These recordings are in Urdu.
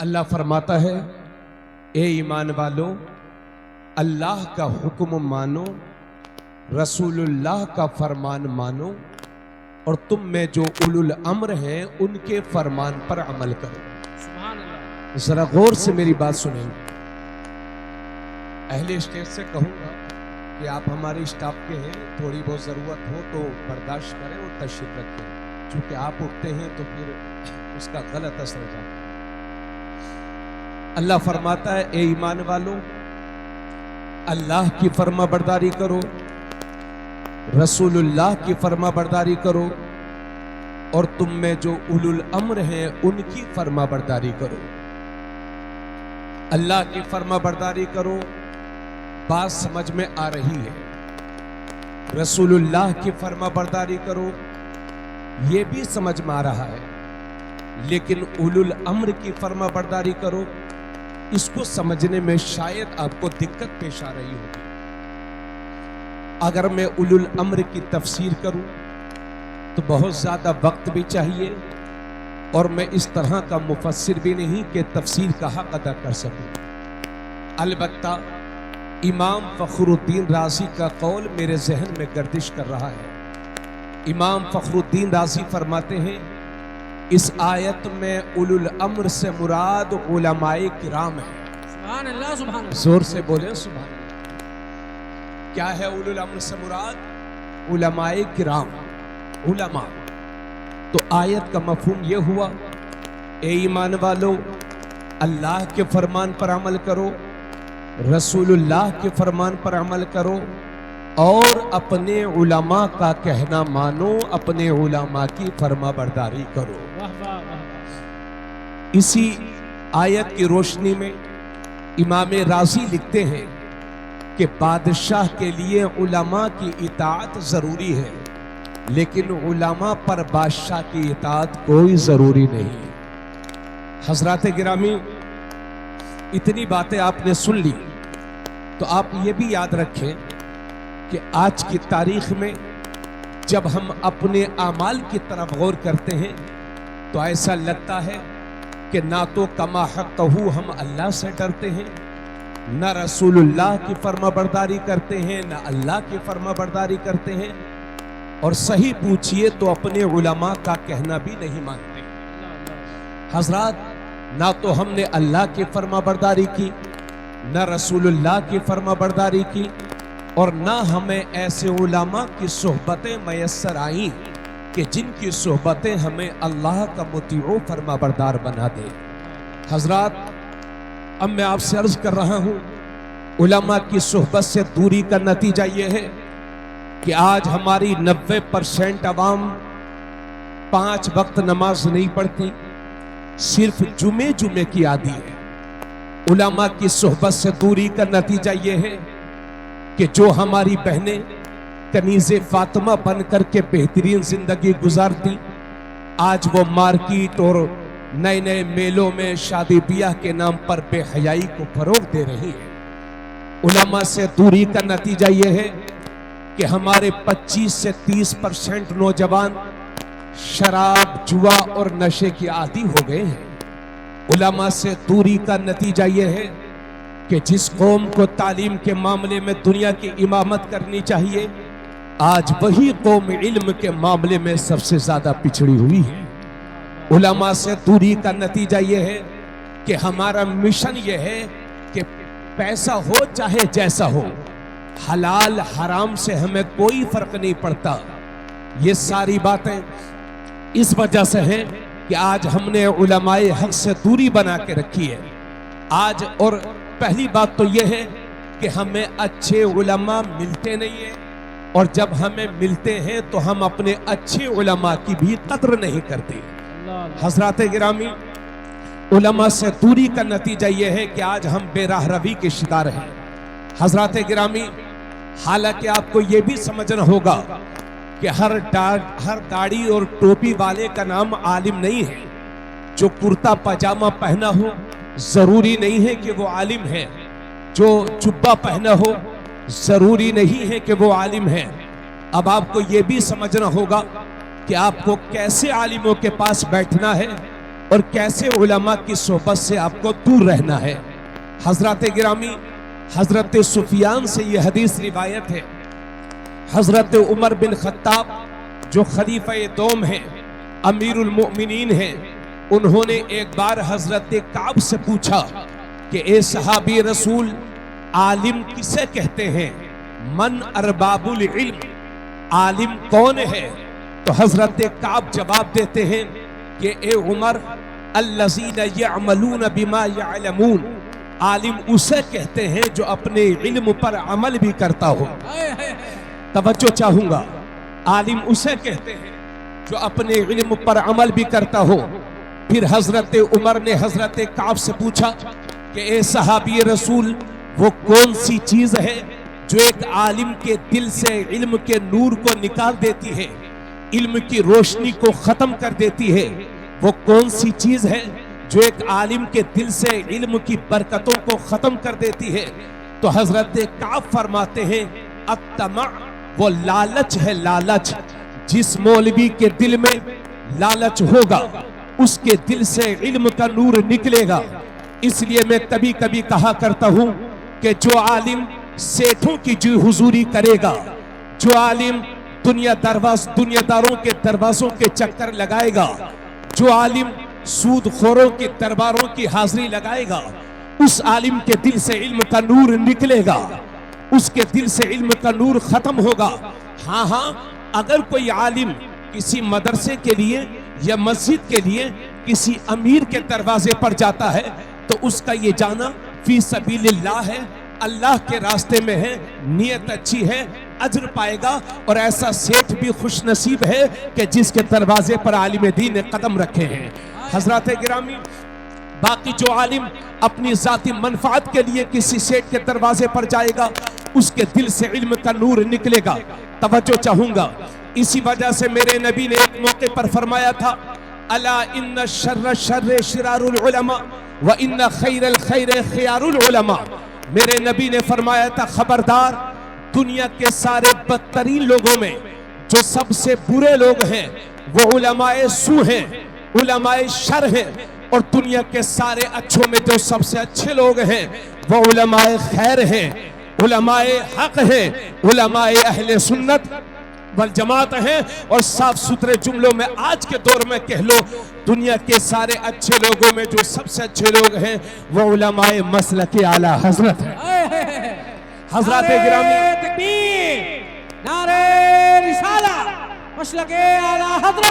اللہ فرماتا ہے اے ایمان والو اللہ کا حکم مانو، رسول اللہ کا فرمان مانو، اور تم میں جو اولو الامر ہیں ان کے فرمان پر عمل کرو۔ سبحان اللہ۔ ذرا غور سے میری بات سنیں۔ اہل اسٹیج سے کہوں گا کہ آپ ہمارے اسٹاف کے ہیں، تھوڑی بہت ضرورت ہو تو برداشت کریں اور تشریف رکھیں، چونکہ آپ اٹھتے ہیں تو پھر اس کا غلط اثر ہو جاتا ہے۔ اللہ فرماتا ہے اے ایمان والو اللہ کی فرما برداری کرو، رسول اللہ کی فرما برداری کرو، اور تم میں جو اولو الامر ہیں ان کی فرما برداری کرو۔ اللہ کی فرما برداری کرو، بات سمجھ میں آ رہی ہے۔ رسول اللہ کی فرما برداری کرو، یہ بھی سمجھ میں آ رہا ہے، لیکن اولو الامر کی فرما برداری کرو، اس کو سمجھنے میں شاید آپ کو دقت پیش آ رہی ہوگی۔ اگر میں اولو الامر کی تفسیر کروں تو بہت زیادہ وقت بھی چاہیے، اور میں اس طرح کا مفسر بھی نہیں کہ تفسیر کا حق ادا کر سکوں۔ البتہ امام فخر الدین رازی کا قول میرے ذہن میں گردش کر رہا ہے۔ امام فخر الدین رازی فرماتے ہیں اس آیت میں اولو الامر سے مراد علماء کرام ہیں۔ سبحان اللہ، سبحان اللہ۔ زور سے بولیں سبحان اللہ۔ کیا ہے اولو الامر سے مراد؟ علماء کرام، علماء۔ تو آیت کا مفہوم یہ ہوا اے ایمان والو اللہ کے فرمان پر عمل کرو، رسول اللہ کے فرمان پر عمل کرو، اور اپنے علماء کا کہنا مانو، اپنے علماء کی فرما برداری کرو۔ واہ واہ واہ۔ اسی آیت کی روشنی میں امام رازی لکھتے ہیں کہ بادشاہ کے لیے علماء کی اطاعت ضروری ہے، لیکن علماء پر بادشاہ کی اطاعت کوئی ضروری نہیں۔ حضرات گرامی، اتنی باتیں آپ نے سن لی تو آپ یہ بھی یاد رکھیں کہ آج کی تاریخ میں جب ہم اپنے اعمال کی طرف غور کرتے ہیں تو ایسا لگتا ہے کہ نہ تو کما حقہ ہم اللہ سے ڈرتے ہیں، نہ رسول اللہ کی فرما برداری کرتے ہیں، نہ اللہ کی فرما برداری کرتے ہیں، اور صحیح پوچھئے تو اپنے علماء کا کہنا بھی نہیں مانتے۔ حضرات، نہ تو ہم نے اللہ کی فرما برداری کی، نہ رسول اللہ کی فرما برداری کی، اور نہ ہمیں ایسے علماء کی صحبتیں میسر آئیں کہ جن کی صحبتیں ہمیں اللہ کا مطیع و فرما بردار بنا دے۔ حضرات، اب میں آپ سے عرض کر رہا ہوں علماء کی صحبت سے دوری کا نتیجہ یہ ہے کہ آج ہماری 90% عوام 5 وقت نماز نہیں پڑھتی، صرف جمعے کی عادی ہے۔ علماء کی صحبت سے دوری کا نتیجہ یہ ہے کہ جو ہماری بہنیں کنیز فاطمہ بن کر کے بہترین زندگی گزارتی، آج وہ مارکیٹ اور نئے نئے میلوں میں شادی بیاہ کے نام پر بے حیائی کو فروغ دے رہی ہیں۔ علماء سے دوری کا نتیجہ یہ ہے کہ ہمارے 25 سے 30% نوجوان شراب، جوا اور نشے کی عادی ہو گئے ہیں۔ علماء سے دوری کا نتیجہ یہ ہے کہ جس قوم کو تعلیم کے معاملے میں دنیا کی امامت کرنی چاہیے، آج وہی قوم علم کے معاملے میں سب سے زیادہ پچھڑی ہوئی ہے۔ علماء سے دوری کا نتیجہ یہ ہے کہ ہمارا مشن یہ ہے کہ پیسہ ہو چاہے جیسا ہو، حلال حرام سے ہمیں کوئی فرق نہیں پڑتا۔ یہ ساری باتیں اس وجہ سے ہیں کہ آج ہم نے علماء حق سے دوری بنا کے رکھی ہے۔ آج اور پہلی بات تو یہ ہے کہ ہمیں اچھے علماء ملتے نہیں ہیں، اور جب ہمیں ملتے ہیں تو ہم اپنے اچھے علماء کی بھی قدر نہیں کرتے۔ حضرات گرامی، علماء سے دوری کا نتیجہ یہ ہے کہ آج ہم بے راہ روی کے شکار ہیں۔ حضرات گرامی، حالانکہ آپ کو یہ بھی سمجھنا ہوگا کہ ہر داڑھی اور ٹوپی والے کا نام عالم نہیں ہے۔ جو کرتا پاجامہ پہنا ہو ضروری نہیں ہے کہ وہ عالم ہے، جو جبہ پہنا ہو ضروری نہیں ہے کہ وہ عالم ہے۔ اب آپ کو یہ بھی سمجھنا ہوگا کہ آپ کو کیسے عالموں کے پاس بیٹھنا ہے اور کیسے علماء کی صحبت سے آپ کو دور رہنا ہے۔ حضرات گرامی، حضرت سفیان سے یہ حدیث روایت ہے، حضرت عمر بن خطاب جو خلیفہ دوم ہیں، امیر المؤمنین ہیں، انہوں نے ایک بار حضرت کعب سے پوچھا کہ اے صحابی رسول، عالم کسے کہتے ہیں؟ من ارباب العلم، عالم کون ہے؟ تو حضرت کعب جواب دیتے ہیں کہ اے عمر، الذین یعملون بما یعلمون، عالم اسے کہتے ہیں جو اپنے علم پر عمل بھی کرتا ہو۔ توجہ چاہوں گا، عالم اسے کہتے ہیں جو اپنے علم پر عمل بھی کرتا ہو۔ پھر حضرت عمر نے حضرت کعب سے پوچھا کہ اے صحابی رسول، وہ کون سی چیز ہے جو ایک عالم کے دل سے علم کے نور کو نکال دیتی ہے، علم کی روشنی کو ختم کر دیتی ہے؟ وہ کون سی چیز ہے جو ایک عالم کے دل سے علم کی برکتوں کو ختم کر دیتی ہے؟ تو حضرت کعب فرماتے ہیں الطمع، وہ لالچ ہے، لالچ۔ جس مولوی کے دل میں لالچ ہوگا اس کے دل سے علم کا نور نکلے گا۔ اس لیے میں کبھی کبھی کہا کرتا ہوں کہ جو عالم سیٹھوں کی جو حضوری کرے گا، جو عالم دنیا داروں کے دروازوں کے چکر لگائے گا، جو عالم سود خوروں کے درباروں کی حاضری لگائے گا، اس عالم کے دل سے علم کا نور نکلے گا، اس کے دل سے علم کا نور ختم ہوگا۔ ہاں، اگر کوئی عالم کسی مدرسے کے لیے یا مسجد کے لیے کسی امیر کے دروازے پر جاتا ہے تو اس کا یہ جانا فی سبیل اللہ ہے، اللہ کے راستے میں ہے، نیت اچھی ہے، اجر پائے گا۔ اور ایسا سیٹھ بھی خوش نصیب ہے کہ جس کے دروازے پر عالم دین نے قدم رکھے ہیں۔ حضرات گرامی، باقی جو عالم اپنی ذاتی منفعت کے لیے کسی سیٹھ کے دروازے پر جائے گا اس کے دل سے علم کا نور نکلے گا۔ توجہ چاہوں گا، اسی وجہ سے میرے نبی نے ایک موقع پر فرمایا تھا الا ان شر الشر شرار العلماء وان خیر الخیر خیار العلماء۔ میرے نبی نے فرمایا تھا خبردار، دنیا کے سارے بدترین لوگوں میں جو سب سے برے لوگ ہیں وہ علماء سو ہیں، علماء شر ہیں، اور دنیا کے سارے اچھوں میں جو سب سے اچھے لوگ ہیں وہ علماء خیر ہیں، علماء حق ہیں، علماء اہل سنت والجماعت ہیں۔ اور صاف ستھرے جملوں میں آج کے دور میں کہہ لو، دنیا کے سارے اچھے لوگوں میں جو سب سے اچھے لوگ ہیں وہ علماء مسلک اعلی حضرت ہیں۔ حضرات گرامی، تکبیر، نعرہ رسالہ، مسلک اعلی حضرت،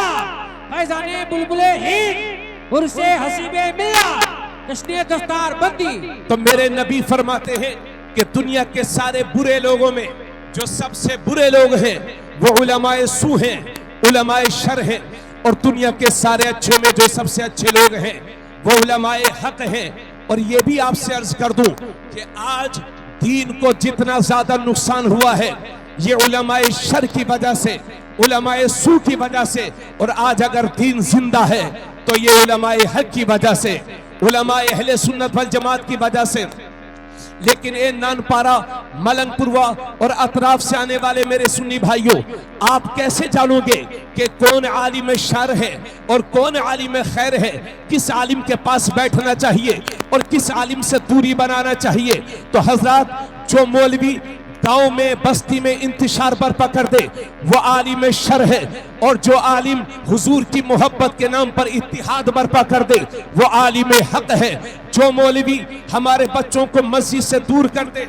فیضان بلبل ہند، عرس حسیب ملت، جشن دستار بندی۔ تو میرے نبی فرماتے ہیں کہ دنیا کے سارے برے لوگوں میں جو سب سے برے لوگ ہیں وہ علماء سو ہیں، علماء شر ہیں، اور دنیا کے سارے اچھوں میں جو سب سے اچھے لوگ ہیں وہ علماء حق ہیں۔ اور یہ بھی آپ سے عرض کر دوں کہ آج دین کو جتنا زیادہ نقصان ہوا ہے یہ علماء شر کی وجہ سے، علماء سو کی وجہ سے، اور آج اگر دین زندہ ہے تو یہ علماء حق کی وجہ سے، علماء اہل سنت والجماعت کی وجہ سے۔ لیکن اے نانپارہ، ملنگ پوروا اور اطراف سے آنے والے میرے سنی بھائیوں، آپ کیسے جانو گے کہ کون عالم شر ہے اور کون عالم خیر ہے؟ کس عالم کے پاس بیٹھنا چاہیے اور کس عالم سے دوری بنانا چاہیے؟ تو حضرات، جو مولوی گاؤں میں بستی میں انتشار برپا کر دے وہ عالم شر ہے، اور جو عالم حضور کی محبت کے نام پر اتحاد برپا کر دے وہ عالم حق ہے۔ جو مولوی ہمارے بچوں کو مسجد سے دور کر دے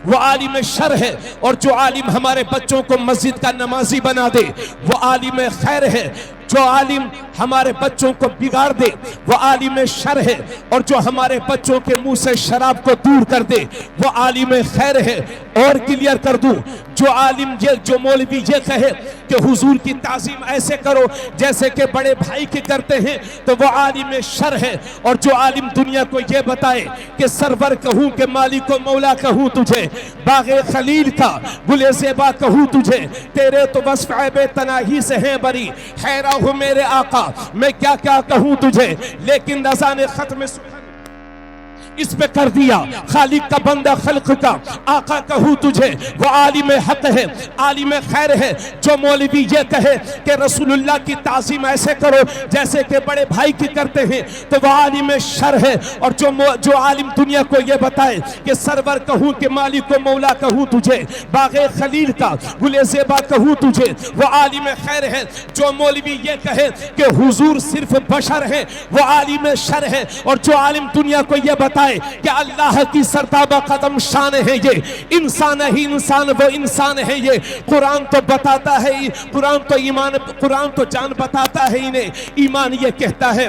وہ عالم شر ہے، اور جو عالم ہمارے بچوں کو مسجد کا نمازی بنا دے وہ عالم خیر ہے۔ جو عالم ہمارے بچوں کو بگاڑ دے وہ عالم شر ہے، اور جو ہمارے بچوں کے منہ سے شراب کو دور کر دے وہ عالم خیر ہے۔ اور کلیئر کر دوں، جو عالم جو مولوی یہ کہے کہ حضور کی تعظیم ایسے کرو جیسے کہ بڑے بھائی کی کرتے ہیں تو وہ عالم شر ہے، اور جو عالم دنیا کو یہ بتائے کہ سرور کہوں کہ مالک و مولا کہوں تجھے، باغ خلیل کا گل زیبا کہوں تجھے، تیرے تو وصف عیب تناہی سے ہیں بری، حیرہ ہوں میرے آقا میں کیا کیا کہوں تجھے، لیکن رضا نے ختم سخن اس پہ کر دیا. خالق کا بندہ خلق کا آقا کہوں تجھے وہ عالم حق ہے عالم خیر ہے. جو مولوی یہ کہے کہ رسول اللہ کی تعظیم ایسے کرو جیسے کہ بڑے بھائی کی کرتے ہیں تو وہ عالم شر ہے. اور جو عالم دنیا کو یہ بتائے کہ سرور کہوں کہ مالک و مولا کہوں تجھے باغ خلیل کا گل زیبا کہوں تجھے وہ عالم خیر ہے. جو مولوی یہ کہے کہ حضور صرف بشر ہے وہ عالم شر ہے. اور جو عالم دنیا کو یہ بتائے کہ اللہ کی سرتابہ قدم شان ہے یہ انسان ہی انسان وہ انسان ہے یہ. قرآن تو بتاتا ہے قرآن تو جان بتاتا ہے انہیں ایمان یہ کہتا ہے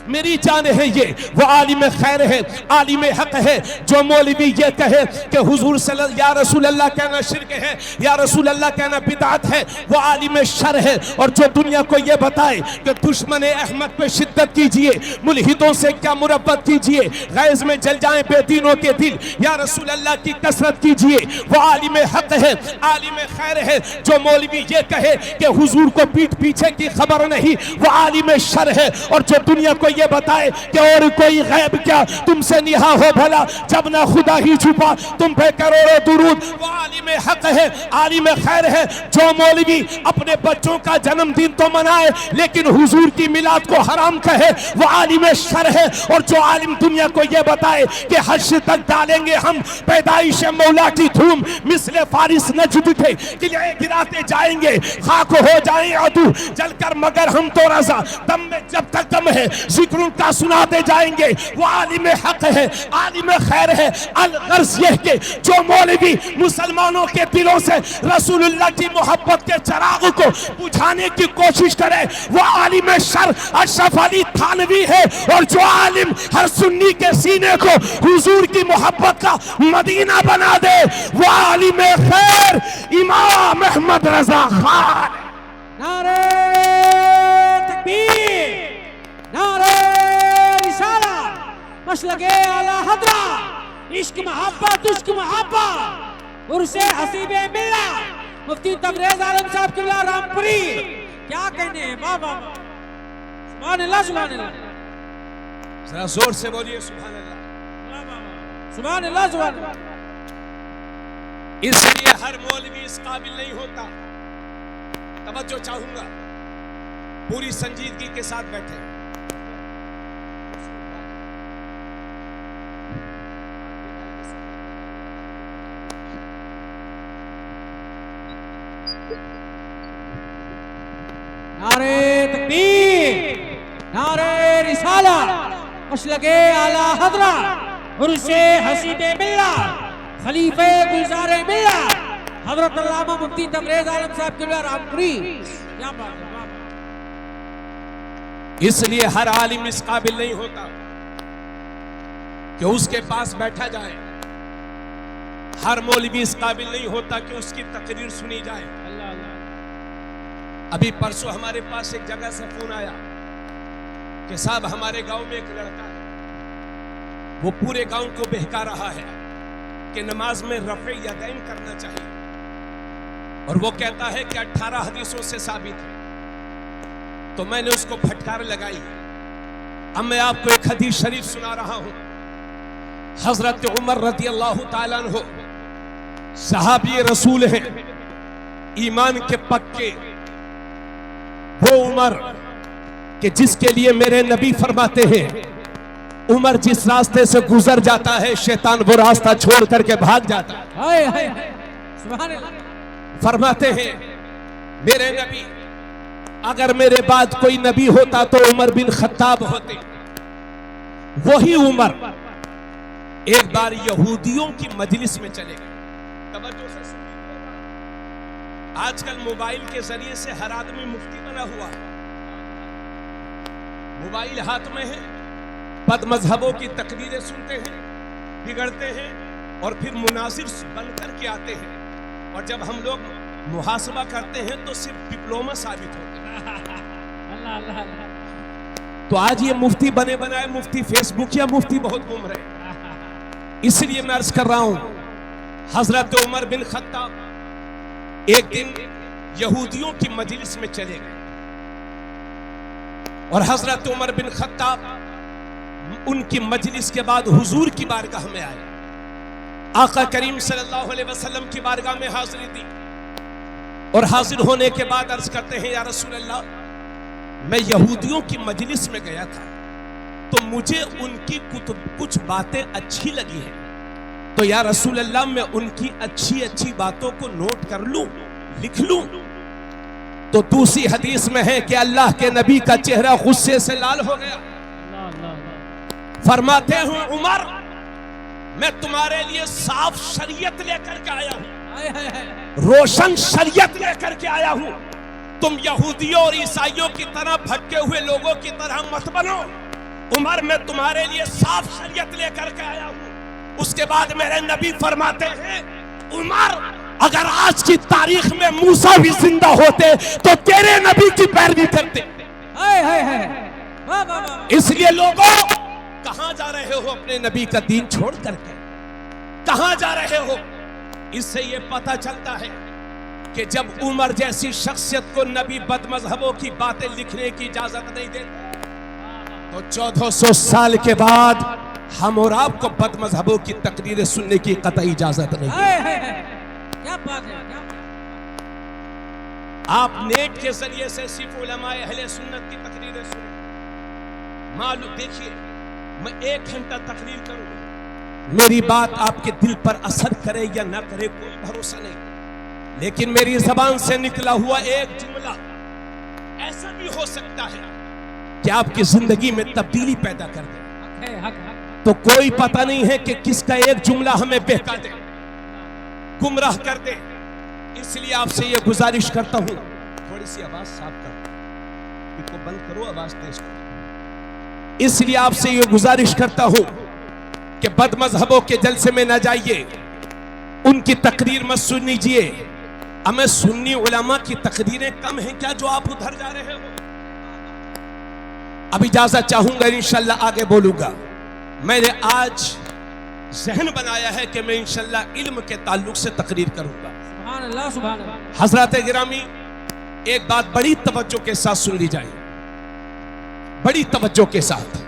میری جان ہے یہ. وہ عالم خیر ہے عالم حق ہے. جو مولوی یہ کہے کہ حضور صلی اللہ یا رسول اللہ کہنا شرک ہے یا رسول اللہ کہنا بدعت ہے وہ عالم شر ہے. اور جو دنیا کو یہ بتائے کہ دشمن احمد پہ شدت کیجئے ملحدوں سے کیا مربت کیجئے غیظ میں جل جائیں بے دینوں کے دل یا رسول اللہ کی کثرت کیجئے وہ عالم حق ہے عالم خیر ہے. جو مولوی یہ کہے کہ حضور کو پیٹھ پیچھے کی خبر نہیں وہ عالم شر ہے. اور جو دنیا کو یہ بتائے کہ اور کوئی غیب کیا تم سے نہا ہو بھلا جب نہ خدا ہی چھپا تم پہ کروڑوں درود وہ عالم حق ہے عالم خیر ہے. جو مولوی اپنے بچوں کا جنم دن تو منائے لیکن حضور کی میلاد کو حرام کہے وہ عالم شر ہے. اور جو عالم دنیا کو یہ بتائے کہ حشر تک ڈالیں گے ہم پیدائش مولا کی دھوم مثل فارس نجد کے قلعے گراتے جائیں گے خاک ہو جائیں عدو جل کر مگر ہم تو رضا دم میں جب تک دم ہے ذکروں کا سناتے جائیں گے وہ عالم حق ہے عالم خیر ہے. الغرض یہ کہ جو مولوی مسلمانوں کے دلوں سے رسول اللہ کی محبت کے چراغ کو بجھانے کی کوشش کرے وہ عالم شر اشرف علی تھانوی ہے. اور جو عالم ہر سنی کے سینے کو حضور کی محبت کا مدینہ بنا دے وہ عالم خیر امام احمد رضا خان. نعرہ تکبیر نعرہ رسالت مسلک اعلی حضرت عشق محبت عرص حسیب ملت مفتی تبریز عالم صاحب قبلہ رام پوری کیا کہنے ہیں بابا سبحان اللہ سبحان اللہ ذرا زور سے بولیے سبحان اللہ سبحان اللہ سبحان اللہ. اس لیے ہر مولوی اس قابل نہیں ہوتا. توجہ چاہوں گا پوری سنجیدگی کے ساتھ بیٹھے. نعرہ تکبیر نعرہ رسالت مسلک اعلی حضرت عرص حسیب ملت خلیفہ گلزار ملت حضرت علامہ مفتی تبریز عالم صاحب قبلہ رام پوری کیا بات ہے. اس لیے ہر عالم اس قابل نہیں ہوتا کہ اس کے پاس بیٹھا جائے. ہر مولوی اس قابل نہیں ہوتا کہ اس کی تقریر سنی جائے. ابھی پرسوں ہمارے پاس ایک جگہ سے فون آیا کہ صاحب ہمارے گاؤں میں ایک لڑکا ہے وہ پورے گاؤں کو بہکا رہا ہے کہ نماز میں رفع یدین کرنا چاہیے اور وہ کہتا ہے کہ 18 حدیثوں سے ثابت ہے. تو میں نے اس کو پھٹکار لگائی. اب میں آپ کو ایک حدیث شریف سنا رہا ہوں. حضرت عمر رضی اللہ تعالیٰ عنہ صحابی رسول ہیں ایمان کے پکے. وہ عمر کہ جس کے لیے میرے نبی فرماتے ہیں عمر جس راستے سے گزر جاتا ہے شیطان وہ راستہ چھوڑ کر کے بھاگ جاتا ہے. سبحان اللہ. فرماتے ہیں میرے نبی اگر میرے بعد کوئی نبی ہوتا تو عمر بن خطاب ہوتے. وہی عمر ایک بار یہودیوں کی مجلس میں چلے گئے. توجہ سے سنیے. آج کل موبائل کے ذریعے سے ہر آدمی مفتی بنا ہوا ہے. موبائل ہاتھ میں ہے بد مذہبوں کی تقریریں سنتے ہیں بگڑتے ہیں اور پھر مناظر بن کر کے آتے ہیں اور جب ہم لوگ محاسبہ کرتے ہیں تو صرف ڈپلوما ثابت ہوتے ہیں. اللہ اللہ اللہ. تو آج یہ مفتی بنے بنائے مفتی فیس بک یا مفتی بہت گم رہے. اس لیے میں عرض کر رہا ہوں حضرت عمر بن خطاب ایک دن یہودیوں کی مجلس میں چلے گئے اور حضرت عمر بن خطاب ان کی مجلس کے بعد حضور کی بارگاہ میں آئے، آقا کریم صلی اللہ علیہ وسلم کی بارگاہ میں حاضری دی، اور حاضر ہونے کے بعد عرض کرتے ہیں یا رسول اللہ میں یہودیوں کی مجلس میں گیا تھا تو مجھے ان کی کچھ باتیں اچھی لگی ہیں، تو یا رسول اللہ میں ان کی اچھی باتوں کو نوٹ کر لوں، لکھ لوں؟ تو دوسری حدیث میں ہے کہ اللہ کے نبی کا چہرہ غصے سے لال ہو گیا، فرماتے ہیں عمر میں تمہارے لیے صاف شریعت لے کر کے آیا ہوں، روشن شریعت لے کر کے آیا ہوں، تم یہودیوں اور عیسائیوں کی طرح بھٹکے ہوئے لوگوں کی طرح مت بنو، عمر میں تمہارے لیے صاف شریعت لے کر کے آیا ہوں۔ اس کے بعد میرے نبی فرماتے ہیں عمر اگر آج کی تاریخ میں موسیٰ بھی زندہ ہوتے تو تیرے نبی کی پیروی کرتے۔ اس لیے لوگوں کہاں جا رہے ہو اپنے نبی کا دین چھوڑ کر کے؟ کہاں جا رہے ہو؟ اس سے یہ پتہ چلتا ہے کہ جب عمر جیسی شخصیت کو نبی بد مذہبوں کی باتیں لکھنے کی اجازت نہیں دیتے تو 1400 سال کے بعد ہم اور آپ کو بد مذہبوں کی تقریریں سننے کی قطعی اجازت نہیں ہے۔ کیا بات ہے؟ آپ نیٹ کے ذریعے سے صرف علماء اہل سنت کی تقریریں سنیں، معلوم دیکھیے میں 1 گھنٹہ تقریر کروں، میری بات آپ کے دل پر اثر کرے یا نہ کرے کوئی بھروسہ نہیں، لیکن میری زبان سے نکلا ہوا ایک جملہ ایسا بھی ہو سکتا ہے کہ آپ کی زندگی میں تبدیلی پیدا کر دے، تو کوئی پتہ نہیں ہے کہ کس کا ایک جملہ ہمیں بہکا دے، گمراہ کر دے۔ اس لیے آپ سے یہ گزارش کرتا ہوں تھوڑی سی آواز صاف کرو، ان کو بند کرو، آواز تیز کرو۔ اس لیے آپ سے یہ گزارش کرتا ہوں کہ بد مذہبوں کے جلسے میں نہ جائیے، ان کی تقریر مت سنیجیے۔ ہمیں سنی علماء کی تقریریں کم ہیں کیا جو آپ ادھر جا رہے ہو؟ اب اجازت چاہوں گا انشاءاللہ آگے بولوں گا۔ میں نے آج ذہن بنایا ہے کہ میں انشاءاللہ علم کے تعلق سے تقریر کروں گا۔ سبحان اللہ سبحان اللہ۔ حضرات گرامی ایک بات بڑی توجہ کے ساتھ سن لی جائے، بڑی توجہ کے ساتھ۔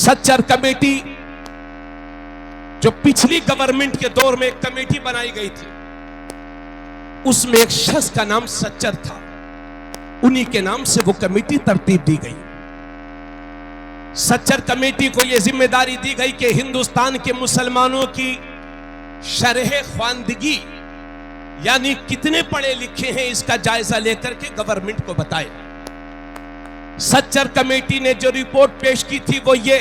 سچر کمیٹی جو پچھلی گورنمنٹ کے دور میں ایک کمیٹی بنائی گئی تھی، اس میں ایک شخص کا نام سچر تھا، انہی کے نام سے وہ کمیٹی ترتیب دی گئی۔ سچر کمیٹی کو یہ ذمہ داری دی گئی کہ ہندوستان کے مسلمانوں کی شرح خواندگی یعنی کتنے پڑھے لکھے ہیں اس کا جائزہ لے کر کے گورنمنٹ کو بتائے۔ سچر کمیٹی نے جو رپورٹ پیش کی تھی وہ یہ،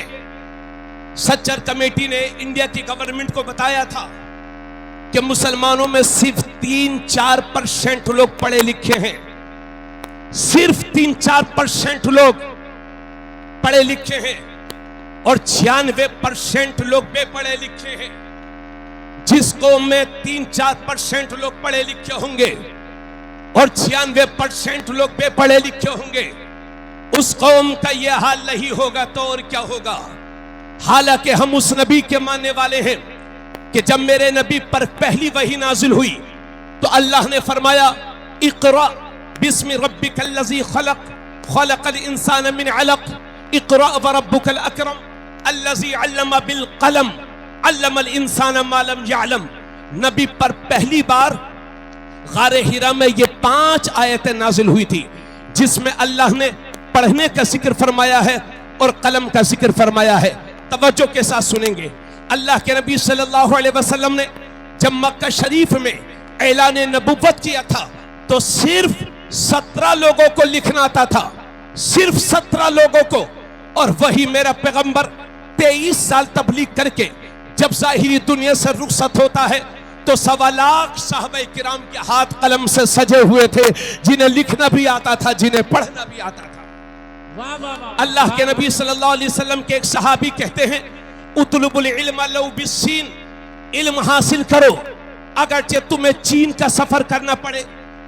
سچر کمیٹی نے انڈیا کی گورنمنٹ کو بتایا تھا کہ مسلمانوں میں صرف 3-4% لوگ پڑھے لکھے ہیں، صرف 3-4% لوگ پڑھے لکھے ہیں، اور 96% لوگ بے پڑھے لکھے ہیں۔ جس قوم میں 3-4% لوگ پڑھے لکھے ہوں گے اور 96% لوگ بے پڑھے لکھے ہوں گے، اس قوم کا یہ حال نہیں ہوگا تو اور کیا ہوگا؟ حالانکہ ہم اس نبی کے ماننے والے ہیں کہ جب میرے نبی پر پہلی وحی نازل ہوئی تو اللہ نے فرمایا اقرأ بسم ربک الذی خلق خلق الانسان من علق اقرأ وربک الاکرم الذی علم بالقلم علم الانسان ما لم يعلم۔ نبی پر پہلی بار غار حرا میں یہ 5 آیتیں نازل ہوئی تھی جس میں اللہ نے پڑھنے کا ذکر فرمایا ہے اور قلم کا ذکر فرمایا ہے۔ توجہ کے ساتھ سنیں گے۔ اللہ کے نبی صلی اللہ علیہ وسلم نے جب مکہ شریف میں اعلان نبوت کیا تھا تو صرف 17 لوگوں کو لکھنا آتا تھا، صرف 17 لوگوں کو، اور وہی میرا پیغمبر 23 سال تبلیغ کر کے جب ظاہری دنیا سے رخصت ہوتا ہے تو 1.25 لاکھ صحابہ کرام کے ہاتھ قلم سے سجے ہوئے تھے، جنہیں لکھنا بھی آتا تھا، جنہیں پڑھنا بھی آتا تھا۔ اللہ کے نبی صلی اللہ علیہ وسلم کے ایک صحابی کہتے ہیں اطلب العلم لو بالسین، علم حاصل کرو اگرچہ تمہیں چین کا سفر کرنا پڑے۔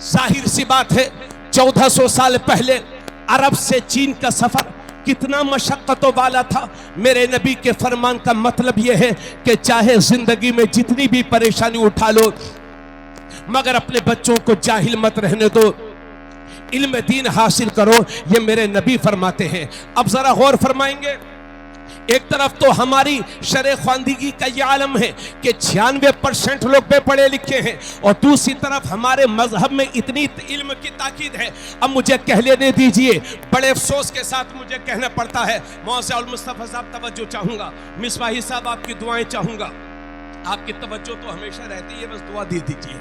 ظاہر سی بات ہے 1400 سال پہلے عرب سے چین کا سفر کتنا مشقتوں والا تھا۔ میرے نبی کے فرمان کا مطلب یہ ہے کہ چاہے زندگی میں جتنی بھی پریشانی اٹھا لو مگر اپنے بچوں کو جاہل مت رہنے دو۔ علم دین حاصل کرو، یہ میرے نبی فرماتے ہیں۔ اب ذرا غور فرمائیں گے، ایک طرف تو ہماری شرع خواندگی کا یہ عالم ہے کہ 96% لوگ بے پڑھے لکھے ہیں، اور دوسری طرف ہمارے مذہب میں اتنی علم کی تاکید ہے۔ اب مجھے کہہ لینے دیجئے، بڑے افسوس کے ساتھ مجھے کہنا پڑتا ہے، مولانا المصطفیٰ صاحب توجہ چاہوں گا، مصباحی صاحب آپ کی دعائیں چاہوں گا، آپ کی توجہ تو ہمیشہ رہتی ہے، بس دعا دے دیجئے۔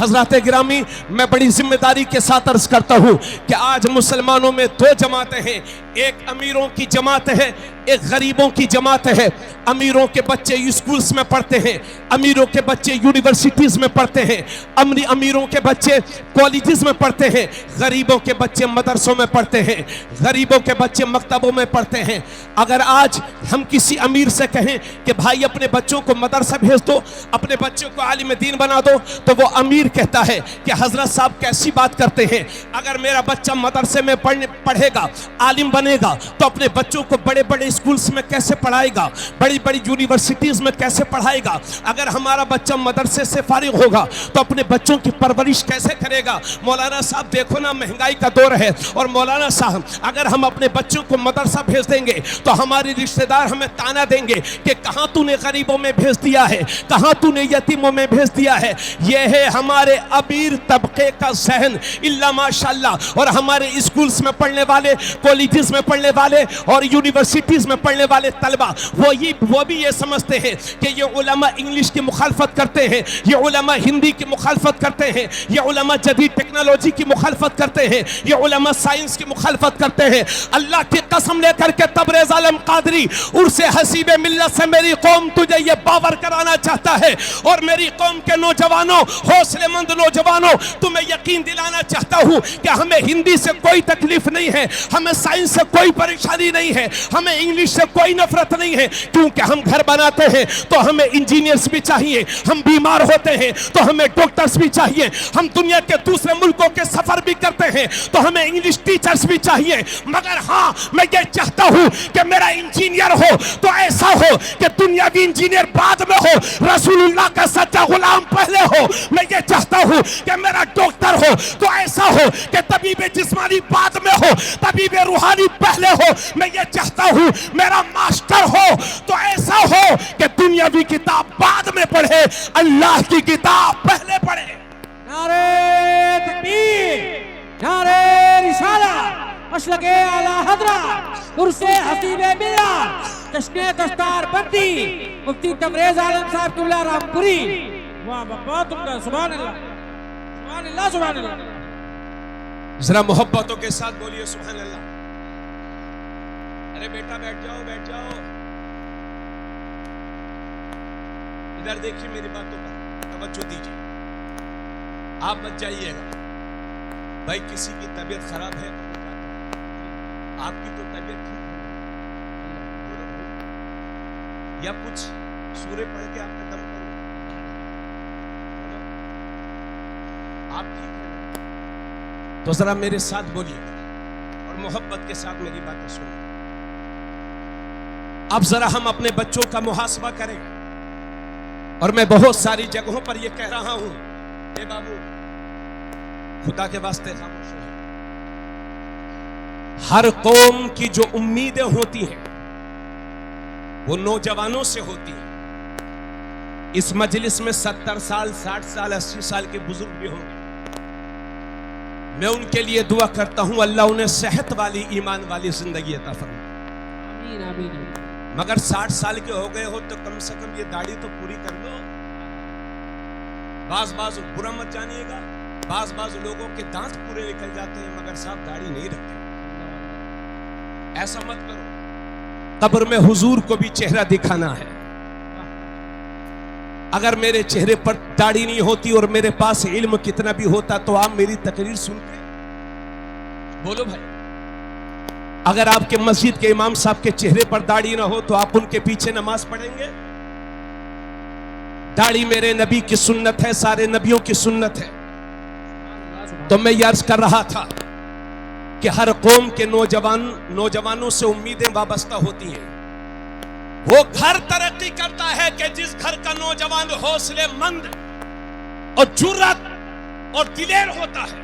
حضرات گرامی، میں بڑی ذمہ داری کے ساتھ عرض کرتا ہوں کہ آج مسلمانوں میں دو جماعتیں ہیں، ایک امیروں کی جماعت ہے، ایک غریبوں کی جماعت ہے۔ امیروں کے بچے اسکولز میں پڑھتے ہیں، امیروں کے بچے یونیورسٹیز میں پڑھتے ہیں، امیروں کے بچے کالجز میں پڑھتے ہیں، غریبوں کے بچے مدرسوں میں پڑھتے ہیں، غریبوں کے بچے مکتبوں میں پڑھتے ہیں۔ اگر آج ہم کسی امیر سے کہیں کہ بھائی اپنے بچوں کو مدرسہ بھیج دو، اپنے بچوں کو عالم دین بنا دو، تو وہ امیر کہتا ہے کہ حضرت صاحب کیسی بات کرتے ہیں، اگر میرا بچہ مدرسے میں پڑھے گا، عالم بنے گا، تو اپنے بچوں کو بڑے بڑے اسکولز میں کیسے پڑھائے گا، بڑی بڑی یونیورسٹیز میں کیسے پڑھائے گا؟ اگر ہمارا بچہ مدرسے سے فارغ ہوگا تو اپنے بچوں کی پرورش کیسے کرے گا؟ مولانا صاحب دیکھو نا، مہنگائی کا دور ہے، اور مولانا صاحب اگر ہم اپنے بچوں کو مدرسہ بھیج دیں گے تو ہماری رشتہ دار ہمیں تانا دیں گے کہ کہاں تو نے غریبوں میں بھیج دیا ہے، کہاں تو نے یتیموں میں بھیج دیا ہے۔ یہ ہے ہمارے امیر طبقے کا ذہن، الا ماشاءاللہ۔ اور ہمارے اسکولز میں پڑھنے والے، کالجز میں پڑھنے والے اور یونیورسٹیز میں پڑھنے والے طلبہ وہ بھی یہ سمجھتے ہیں کہ یہ علماء انگلش کی مخالفت کرتے ہیں، یہ علماء ہندی کی مخالفت کرتے ہیں، یہ علماء جدید ٹیکنالوجی کی مخالفت کرتے ہیں، یہ علماء سائنس کی مخالفت کرتے ہیں۔ اللہ کی قسم لے کر کے تبریز عالم قادری عرس حسیب ملت سے میری قوم تجھے یہ باور کرانا چاہتا ہے، اور میری قوم کے نوجوانوں، حوصلے مند نوجوانوں، تمہیں یقین دلانا چاہتا ہوں کہ ہمیں ہندی سے کوئی تکلیف نہیں ہے، ہمیں سائنس سے کوئی پریشانی نہیں ہے، ہمیں انگلش سے کوئی نفرت نہیں ہے، کیونکہ ہم گھر بناتے ہیں تو ہمیں انجینئرز بھی چاہیے، ہم بیمار ہوتے ہیں تو ہمیں ڈاکٹرز بھی چاہیے، ہم دنیا کے دوسرے ملکوں کے سفر بھی کرتے ہیں تو ہمیں انگلش ٹیچرز بھی چاہیے۔ مگر ہاں، میں یہ چاہتا ہوں کہ میرا انجینئر ہو تو ایسا ہو کہ دنیاوی انجینئر بعد میں ہو، رسول اللہ کا سچا غلام پہلے ہو۔ میں یہ چاہتا ہوں کہ میرا ڈاکٹر ہو تو ایسا ہو کہ طبیب جسمانی بعد میں ہو، طبیب روحانی پہلے ہو۔ میں یہ چاہتا ہوں میرا ماسٹر ہو تو ایسا ہو کہ دنیاوی کتاب بعد میں پڑھے، اللہ کی کتاب پہلے پڑھے۔ نعرہ تکبیر، نعرہ رسالت، مسلک اعلی حضرت عرس حسیب ملت، جشن دستار بندی مفتی تبریز عالم صاحب قبلہ رامپوری۔ واہ بہت عمدہ، سبحان اللہ سبحان اللہ سبحان اللہ۔ ذرا محبتوں کے ساتھ بولیے سبحان اللہ۔ ارے بیٹا بیٹھ جاؤ، بیٹھ جاؤ، ادھر دیکھیے، میری باتوں پر توجہ دیجیے، آپ مت جائیے گا۔ بھائی کسی کی طبیعت خراب ہے، آپ کی تو طبیعت ٹھیک ہے، یا کچھ سورے پڑھ کے آپ کا دم کرو، آپ ٹھیک ہے تو ذرا میرے ساتھ بولیے اور محبت کے ساتھ میری باتیں سنیں۔ اب ذرا ہم اپنے بچوں کا محاسبہ کریں، اور میں بہت ساری جگہوں پر یہ کہہ رہا ہوں، اے بابو خدا کے واسطے خاموش رہے۔ ہر قوم کی جو امیدیں ہوتی ہیں وہ نوجوانوں سے ہوتی ہیں۔ اس مجلس میں 70 سال، 60 سال، 80 سال کے بزرگ بھی ہوں گے، میں ان کے لیے دعا کرتا ہوں اللہ انہیں صحت والی، ایمان والی زندگی عطا فرمائے۔ آمین آمین۔ مگر 60 سال کے ہو گئے ہو تو کم سے کم یہ داڑھی تو پوری کر لو۔ بعض برا مت جانیے گا، بعض لوگوں کے دانت پورے نکل جاتے ہیں مگر صاحب داڑھی نہیں رکھتے، ایسا مت کرو۔ قبر میں حضور کو بھی چہرہ دکھانا ہے۔ اگر میرے چہرے پر داڑھی نہیں ہوتی اور میرے پاس علم کتنا بھی ہوتا تو آپ میری تقریر سن کے بولو بھائی، اگر آپ کے مسجد کے امام صاحب کے چہرے پر داڑھی نہ ہو تو آپ ان کے پیچھے نماز پڑھیں گے؟ داڑھی میرے نبی کی سنت ہے، سارے نبیوں کی سنت ہے۔ تو میں یہ عرض کر رہا تھا کہ ہر قوم کے نوجوانوں سے امیدیں وابستہ ہوتی ہیں۔ وہ گھر ترقی کرتا ہے کہ جس گھر کا نوجوان حوصلے مند اور جرأت اور دلیر ہوتا ہے۔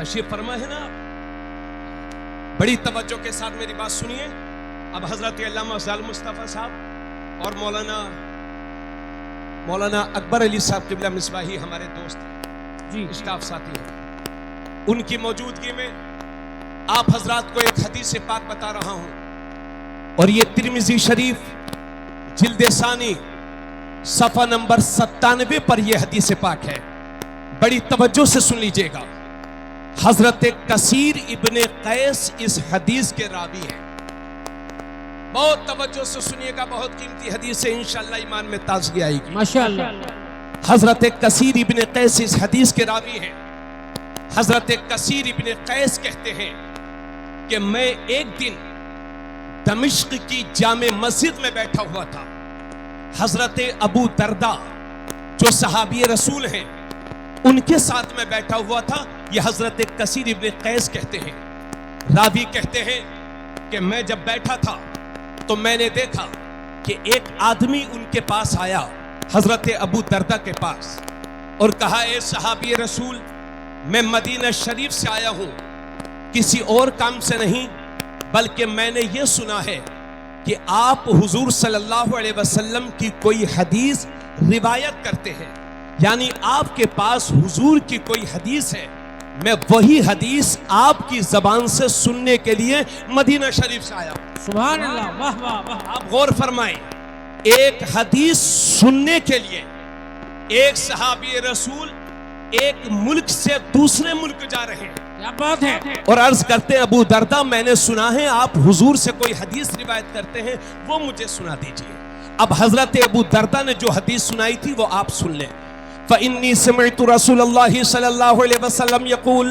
تشریف فرما ہے نا آپ؟ بڑی توجہ کے ساتھ میری بات سنیے. اب حضرت علامہ ظالم مصطفیٰ صاحب اور مولانا اکبر علی صاحب قبلہ مصباحی ہمارے دوست ہیں جی اسٹاف ساتھی ہیں. ان کی موجودگی میں آپ حضرات کو ایک حدیث پاک بتا رہا ہوں, اور یہ ترمذی شریف جلد ثانی صفحہ نمبر 97 پر یہ حدیث پاک ہے. بڑی توجہ سے سن لیجئے گا. حضرت کثیر ابن قیس اس حدیث کے راوی ہیں. بہت توجہ سے سنیے گا, بہت قیمتی حدیث ہے, انشاءاللہ ایمان میں تازگی آئے گی. ماشاءاللہ. حضرت کثیر ابن قیس اس حدیث کے راوی ہیں. حضرت کثیر ابن قیس کہتے ہیں کہ میں ایک دن دمشق کی جامع مسجد میں بیٹھا ہوا تھا. حضرت ابو دردہ جو صحابی رسول ہیں ان کے ساتھ میں بیٹھا ہوا تھا. یہ حضرت کثیر ابن قیس کہتے ہیں. راوی کہتے ہیں کہ میں جب بیٹھا تھا تو میں نے دیکھا کہ ایک آدمی ان کے پاس آیا, حضرت ابو دردہ کے پاس, اور کہا اے صحابی رسول, میں مدینہ شریف سے آیا ہوں, کسی اور کام سے نہیں, بلکہ میں نے یہ سنا ہے کہ آپ حضور صلی اللہ علیہ وسلم کی کوئی حدیث روایت کرتے ہیں, یعنی آپ کے پاس حضور کی کوئی حدیث ہے. میں وہی حدیث آپ کی زبان سے سننے کے لیے مدینہ شریف سے آیا ہوں. سبحان اللہ. واہ واہ واہ. آپ غور فرمائیں, ایک حدیث سننے کے لیے ایک صحابی رسول ایک ملک سے دوسرے ملک جا رہے ہیں. کیا بات ہے. اور عرض کرتے ہیں ابو دردہ میں نے سنا ہے آپ حضور سے کوئی حدیث روایت کرتے ہیں, وہ مجھے سنا دیجئے. اب حضرت ابو دردہ نے جو حدیث سنائی تھی وہ آپ سن لیں. فإني سمعت رسول الله صلى الله عليه وسلم يقول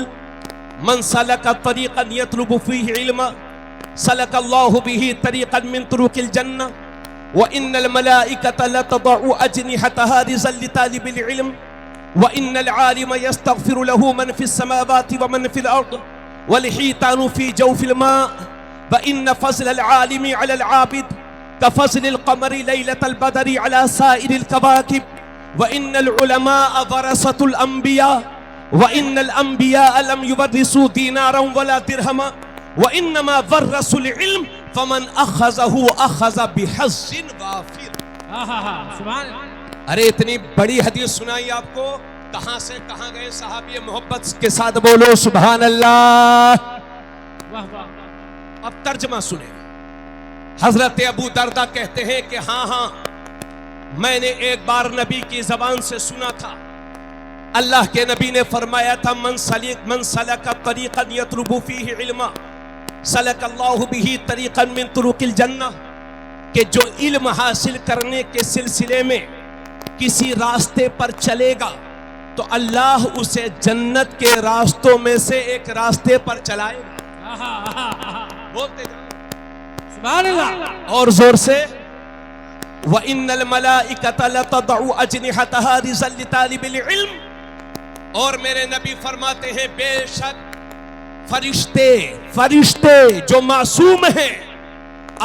من سلك طريقا يطلب فيه علما سلك الله به طريقا من طرق الجنة وإن الملائكة لتضع أجنحتها رزقا لطالب العلم وإن العالم يستغفر له من في السماوات ومن في الأرض والحيتان في جوف الماء وإن فضل العالم على العابد كفضل القمر ليلة البدر على سائر الكواكب وَإِنَّ الْعُلَمَاءَ وَرَثَةُ الْأَنْبِيَاءِ وَإِنَّ الْأَنْبِيَاءَ لَمْ يُوَرِّثُوا دِينَارًا وَلَا دِرْهَمًا وَإِنَّمَا وَرَّثُوا الْعِلْمَ فَمَنْ أَخَذَهُ أَخَذَ بِحَظٍّ وَافِرٍ. سبحان. ارے اتنی بڑی حدیث سنائی آپ کو, کہاں سے کہاں گئے صحابی محبت کے ساتھ بولو سبحان اللہ. واہ واہ. اب ترجمہ سنیں. حضرت ابو دردہ کہتے ہیں کہ ہاں میں نے ایک بار نبی کی زبان سے سنا تھا, اللہ کے نبی نے فرمایا تھا من سلک طریقا یطلب فیہ علما سلک اللہ بہ طریقا من طرق الجنہ, کہ جو علم حاصل کرنے کے سلسلے میں کسی راستے پر چلے گا تو اللہ اسے جنت کے راستوں میں سے ایک راستے پر چلائے گا. بولتے جائیں سبحان اللہ. اور زور سے وَإِنَّ الْمَلَائِكَةَ لَتَضَعُ أَجْنِحَتَهَا رِزْقًا لِطَالِبِ الْعِلْمِ, اور میرے نبی فرماتے ہیں بے شک فرشتے جو معصوم ہیں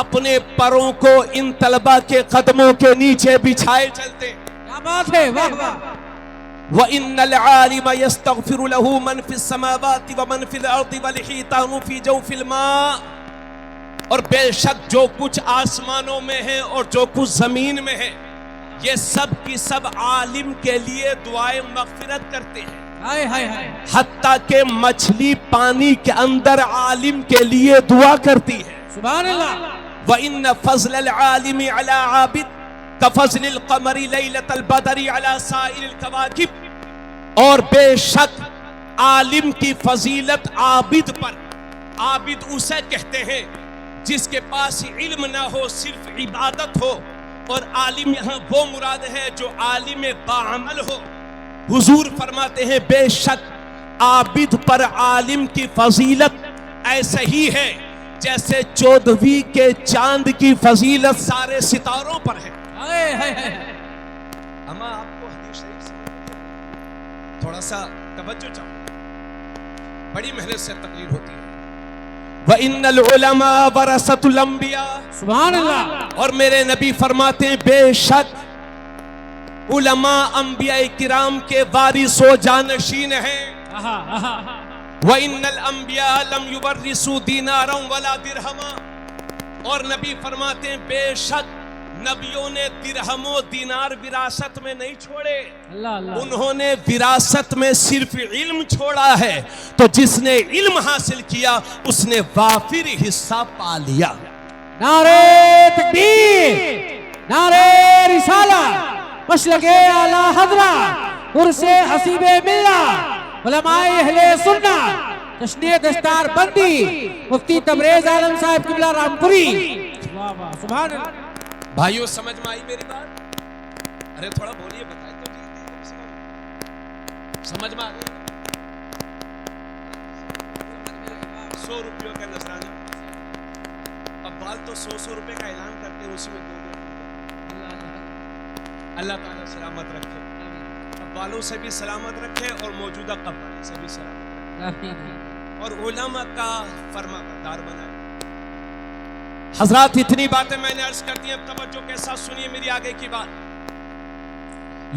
اپنے پروں کو ان طلبہ کے قدموں کے نیچے بچھائے چلتے. کیا بات ہے. واہ واہ. وَإِنَّ الْعَالِمَ يَسْتَغْفِرُ لَهُ مَنْ فِي السَّمَاوَاتِ وَمَنْ فِي الْأَرْضِ وَالْحِيتَانُ فِي جَوْفِ الْمَاءِ, اور بے شک جو کچھ آسمانوں میں ہے اور جو کچھ زمین میں ہے یہ سب کی سب عالم کے لیے دعائیں مغفرت کرتے ہیں. حتیٰ کہ مچھلی پانی کے اندر عالم کے لیے دعا کرتی ہے. سبحان اللہ. وَإِنَّ فَضْلَ الْعَالِمِ عَلَىٰ عَابِدٍ كَفَضْلِ الْقَمَرِ لَيْلَةَ الْبَدْرِ عَلَىٰ سَائِرِ الْكَوَاكِبِ, اور بے شک عالم کی فضیلت عابد پر, عابد اسے کہتے ہیں جس کے پاس علم نہ ہو صرف عبادت ہو, اور عالم یہاں وہ مراد ہے جو عالم باعمل ہو. حضور فرماتے ہیں بے شک عابد پر عالم کی فضیلت ایسے ہی ہے جیسے 14ویں کے چاند کی فضیلت سارے ستاروں پر ہے. اما آپ کو حدیث شریف تھوڑا سا توجہ چاہوں, بڑی محنت سے تقریر ہوتی ہے. وَإِنَّ الْعُلَمَاءَ وَرَثَةُ الْأَنْبِيَاءِ, سبحان اللہ. اور میرے نبی فرماتے ہیں بے شک علماء انبیاء کرام کے وارث و جانشین ہیں. وَإِنَّ الْأَنْبِيَاءَ لَمْ يُوَرِّثُوا دِینَارًا وَلَا دِرْہَمًا، اور نبی فرماتے ہیں بے شک نبیوں نے درہم و دینار وراثت میں نہیں چھوڑے، انہوں نے وراثت میں صرف علم چھوڑا ہے، تو جس نے علم حاصل کیا اس نے وافر حصہ پا لیا۔ نعرہ تکبیر، نعرہ رسالت، مسلک اعلی حضرت، عرس حسیب ملت، علماء اہل سنت، جشن دستار بندی، مفتی تبریز عالم صاحب قبلہ رامپوری۔ سبحان اللہ۔ بھائیو سمجھ میں آئی میری بات؟ ارے تھوڑا بولیے، بتائیں تو سمجھ میں آ گئی؟ 100 روپیوں کا نذرانہ، اب تو 100 روپے کا اعلان کرتے ہیں، اسی میں اللہ تعالیٰ سلامت رکھے، اب بالوں سے بھی سلامت رکھے اور موجودہ قبائل سے بھی سلامت رکھے، اور علماء کا فرما بردار بنائے۔ حضرات اتنی باتیں میں نے عرض کر دی، اب توجہ کے ساتھ سنیے میری آگے کی بات۔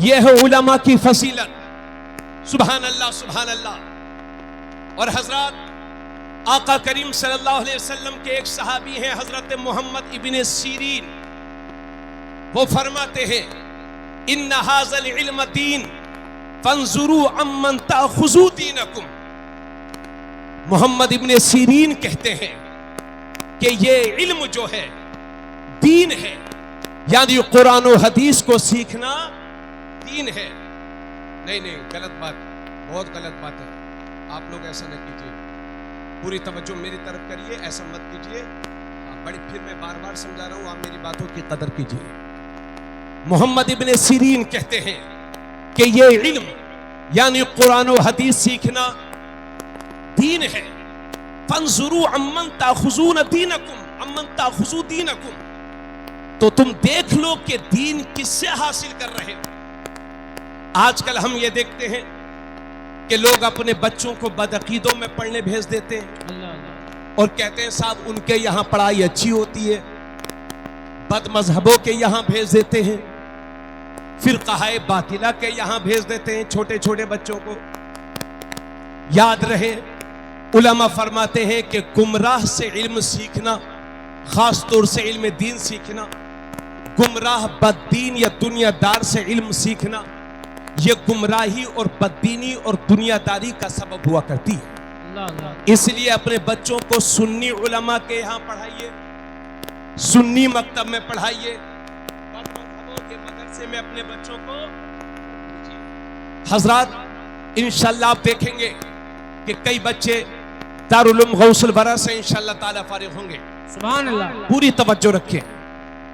یہ ہے علماء کی فضیلت، سبحان اللہ سبحان اللہ۔ اور حضرات آقا کریم صلی اللہ علیہ وسلم کے ایک صحابی ہیں حضرت محمد ابن سیرین، وہ فرماتے ہیں ان ھذا العلم دین فانظروا عمن تاخذوا دینکم۔ محمد ابن سیرین کہتے ہیں کہ یہ علم جو ہے دین ہے، یعنی قرآن و حدیث کو سیکھنا دین ہے۔ نہیں غلط بات، بہت غلط بات ہے، آپ لوگ ایسا نہ کیجیے، پوری توجہ میری طرف کریے، ایسا مت کیجیے، بڑی پھر میں بار بار سمجھا رہا ہوں، آپ میری باتوں کی قدر کیجیے۔ محمد ابن سیرین کہتے ہیں کہ یہ علم یعنی قرآن و حدیث سیکھنا دین ہے۔ فانظروا عمن تاخذون دینکم، عمن تاخذوا دینکم، تو تم دیکھ لو کہ دین کس سے حاصل کر رہے ہو۔ آج کل ہم یہ دیکھتے ہیں کہ لوگ اپنے بچوں کو بدعقیدوں میں پڑھنے بھیج دیتے ہیں اور کہتے ہیں صاحب ان کے یہاں پڑھائی اچھی ہوتی ہے، بد مذہبوں کے یہاں بھیج دیتے ہیں، فرقہ باطلہ کے یہاں بھیج دیتے ہیں چھوٹے چھوٹے بچوں کو۔ یاد رہے علماء فرماتے ہیں کہ گمراہ سے علم سیکھنا، خاص طور سے علم دین سیکھنا، گمراہ بددین یا دنیا دار سے علم سیکھنا، یہ گمراہی اور بددینی اور دنیا داری کا سبب ہوا کرتی ہے۔ اس لیے اپنے بچوں کو سنی علماء کے یہاں پڑھائیے، سنی مکتب میں پڑھائیے، اور مذہبوں کے مدرسے میں اپنے بچوں کو۔ حضرات انشاءاللہ آپ دیکھیں گے کہ کئی بچے دارالعلوم غوث الورا سے انشاءاللہ تعالیٰ فارغ ہوں گے۔ سبحان اللہ۔ پوری توجہ رکھیں،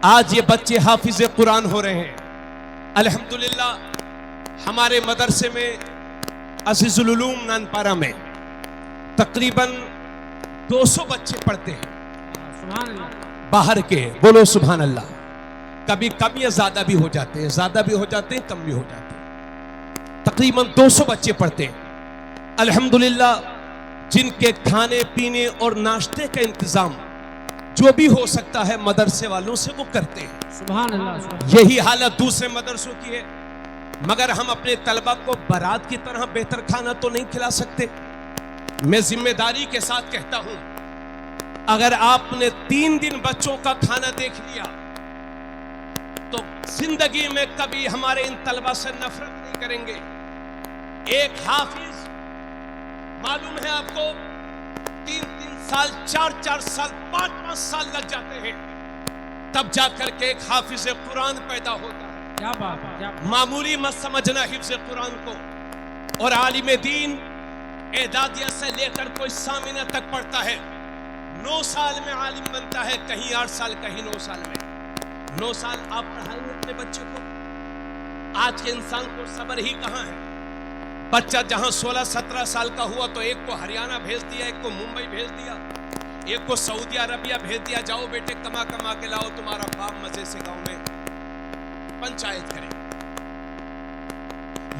آج یہ بچے حافظ قرآن ہو رہے ہیں الحمدللہ۔ ہمارے مدرسے میں عزیز العلوم نانپارہ میں تقریباً 200 بچے پڑھتے ہیں سبحان اللہ۔ باہر کے، بولو سبحان اللہ۔ کبھی کم یا زیادہ بھی ہو جاتے ہیں، زیادہ بھی ہو جاتے ہیں، کم بھی ہو جاتے ہیں، تقریباً 200 بچے پڑھتے ہیں الحمدللہ، جن کے کھانے پینے اور ناشتے کا انتظام جو بھی ہو سکتا ہے مدرسے والوں سے وہ کرتے ہیں۔ سبحان اللہ۔ یہی حالت دوسرے مدرسوں کی ہے، مگر ہم اپنے طلبہ کو برات کی طرح بہتر کھانا تو نہیں کھلا سکتے۔ میں ذمہ داری کے ساتھ کہتا ہوں، اگر آپ نے 3 دن بچوں کا کھانا دیکھ لیا تو زندگی میں کبھی ہمارے ان طلبہ سے نفرت نہیں کریں گے۔ ایک حافظ معلوم ہے آپ کو 3 سال، 4 سال، 5 سال لگ جاتے ہیں، تب جا کر کے ایک حافظ قرآن پیدا ہوتا ہے۔ کیا بات ہے، معمولی مت سمجھنا حفظ قرآن کو۔ اور عالم دین اعدادیہ سے لے کر کوئی سامنہ تک پڑھتا ہے، 9 سال میں عالم بنتا ہے، کہیں 8 سال، کہیں 9 سال میں۔ 9 سال آپ پڑھائیں گے اپنے بچے کو؟ آج کے انسان کو صبر ہی کہاں ہے؟ بچہ جہاں 16-17 سال کا ہوا تو ایک کو ہریانہ بھیج دیا، ایک کو ممبئی بھیج دیا، ایک کو سعودی عربیہ بھیج دیا، جاؤ بیٹے کما کما کے لاؤ، تمہارا باپ مزے سے گاؤں میں پنچایت کرے۔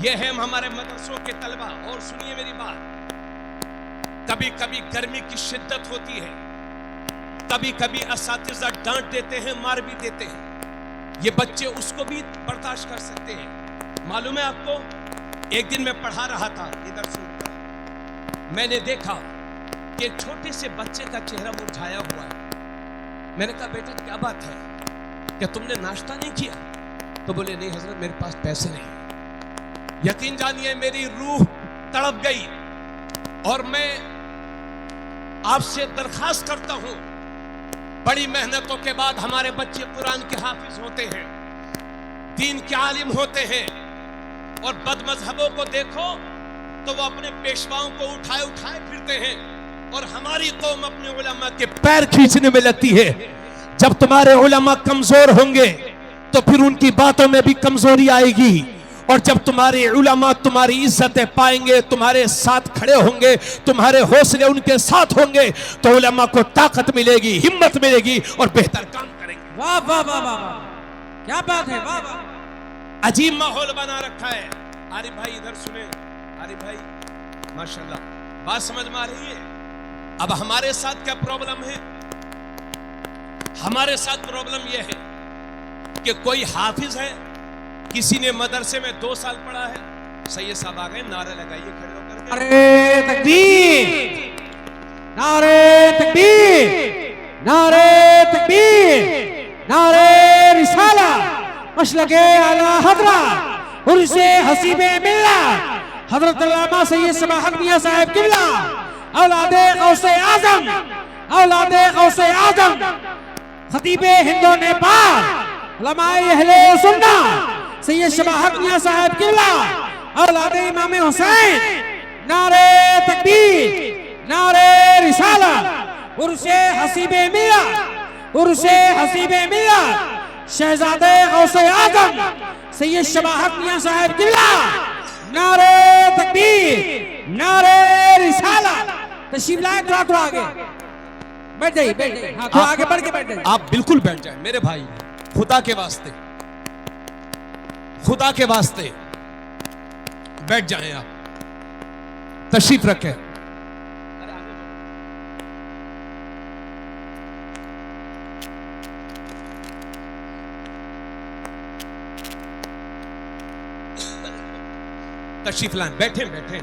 یہ ہے ہمارے مدرسوں کے طلبہ۔ اور سنیے میری بات، کبھی کبھی گرمی کی شدت ہوتی ہے، کبھی کبھی اساتذہ ڈانٹ دیتے ہیں، مار بھی دیتے ہیں، یہ بچے اس کو بھی برداشت کر سکتے ہیں۔ معلوم ہے آپ کو، ایک دن میں پڑھا رہا تھا ادھر سے ادھر، میں نے دیکھا کہ ایک چھوٹے سے بچے کا چہرہ مرجھایا ہوا ہے. میں نے کہا بیٹا کیا بات ہے, کہ تم نے ناشتہ نہیں کیا؟ تو بولے نہیں حضرت میرے پاس پیسے نہیں. یقین جانیے میری روح تڑپ گئی, اور میں آپ سے درخواست کرتا ہوں, بڑی محنتوں کے بعد ہمارے بچے قرآن کے حافظ ہوتے ہیں, دین کے عالم ہوتے ہیں, اور بد مذہبوں کو دیکھو تو وہ اپنے پیشواؤں کو اٹھائے اٹھائے پھرتے ہیں, اور ہماری قوم اپنے علماء کے پیر کھینچنے میں لگتی ہے. جب تمہارے علماء کمزور ہوں گے تو پھر ان کی باتوں میں بھی کمزوری آئے گی, اور جب تمہارے علماء تمہاری عزتیں پائیں گے, تمہارے ساتھ کھڑے ہوں گے, تمہارے حوصلے ان کے ساتھ ہوں گے, تو علماء کو طاقت ملے گی, ہمت ملے گی, اور بہتر کام کریں گے. واہ واہ واہ واہ, کیا بات ہے, واہ واہ. عجیب ماحول بنا رکھا ہے. عارف بھائی ادھر سنیں, عارف بھائی ماشاءاللہ بات سمجھ میں آ رہی ہے؟ اب ہمارے ساتھ کیا پرابلم ہے؟ ہمارے ساتھ پرابلم یہ ہے کہ کوئی حافظ ہے, کسی نے مدرسے میں 2 سال پڑھا ہے, سید صاحب آ گئے, نعرہ لگائیے کھڑے ہو کر کے, نعرے تکبیر, نعرے تکبیر, نعرے تکبیر, نعرے رسالت, مشلق اعلی حضرت عرس حسیب ملت حضرت علامہ سید سماحت میاں صاحب قبلہ, اولاد غوث اعظم, اولاد غوث اعظم, خطیب ہند و نیپال, علماء اہل سنت سید شباہت میاں صاحب قبلہ, اولاد امام حسین. نعرے تکبیر, نعرے رسالت, عرس حسیب ملت, عرس حسیب ملت, شہزادے غوث اعظم سید شباہت میاں صاحب قبلہ. نعرے تکبیر, نعرے رسالت. تشریف لائے, تھوڑا آگے بیٹھ جائیے, بیٹھ جائیے, ہاں تھوڑا آگے بڑھ کے بیٹھ جائیے. آپ بالکل بیٹھ جائیں میرے بھائی, خدا کے واسطے, خدا کے واسطے بیٹھ جائیں, آپ تشریف رکھیں. تشریف لائیں, بیٹھیں بیٹھیں.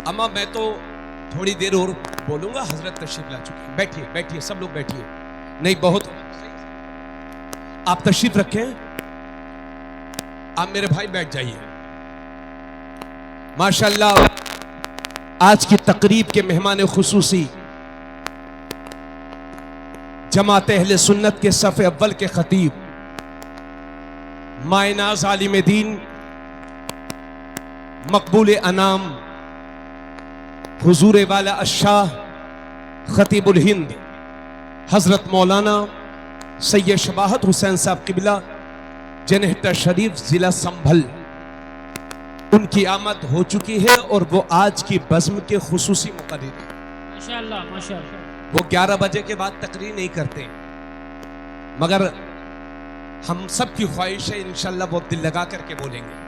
اما میں تو تھوڑی دیر اور بولوں گا, حضرت تشریف لا چکے ہیں. بیٹھیے بیٹھیے, سب لوگ بیٹھیے. نہیں بہت, آپ تشریف رکھیں, آپ میرے بھائی بیٹھ جائیے. ماشاءاللہ آج کی تقریب کے مہمان خصوصی جماعت اہل سنت کے صف اول کے خطیب, مائے ناز عالم دین, مقبول انام, حضور والا الشاہ خطیب الہند حضرت مولانا سید شباہت حسین صاحب قبلہ, جنہٹہ شریف, ضلع سنبھل, ان کی آمد ہو چکی ہے, اور وہ آج کی بزم کے خصوصی مقرر ہیں. ماشاءاللہ ماشاءاللہ. وہ 11 بجے کے بعد تقریر نہیں کرتے, مگر ہم سب کی خواہش ہے انشاءاللہ وہ دل لگا کر کے بولیں گے.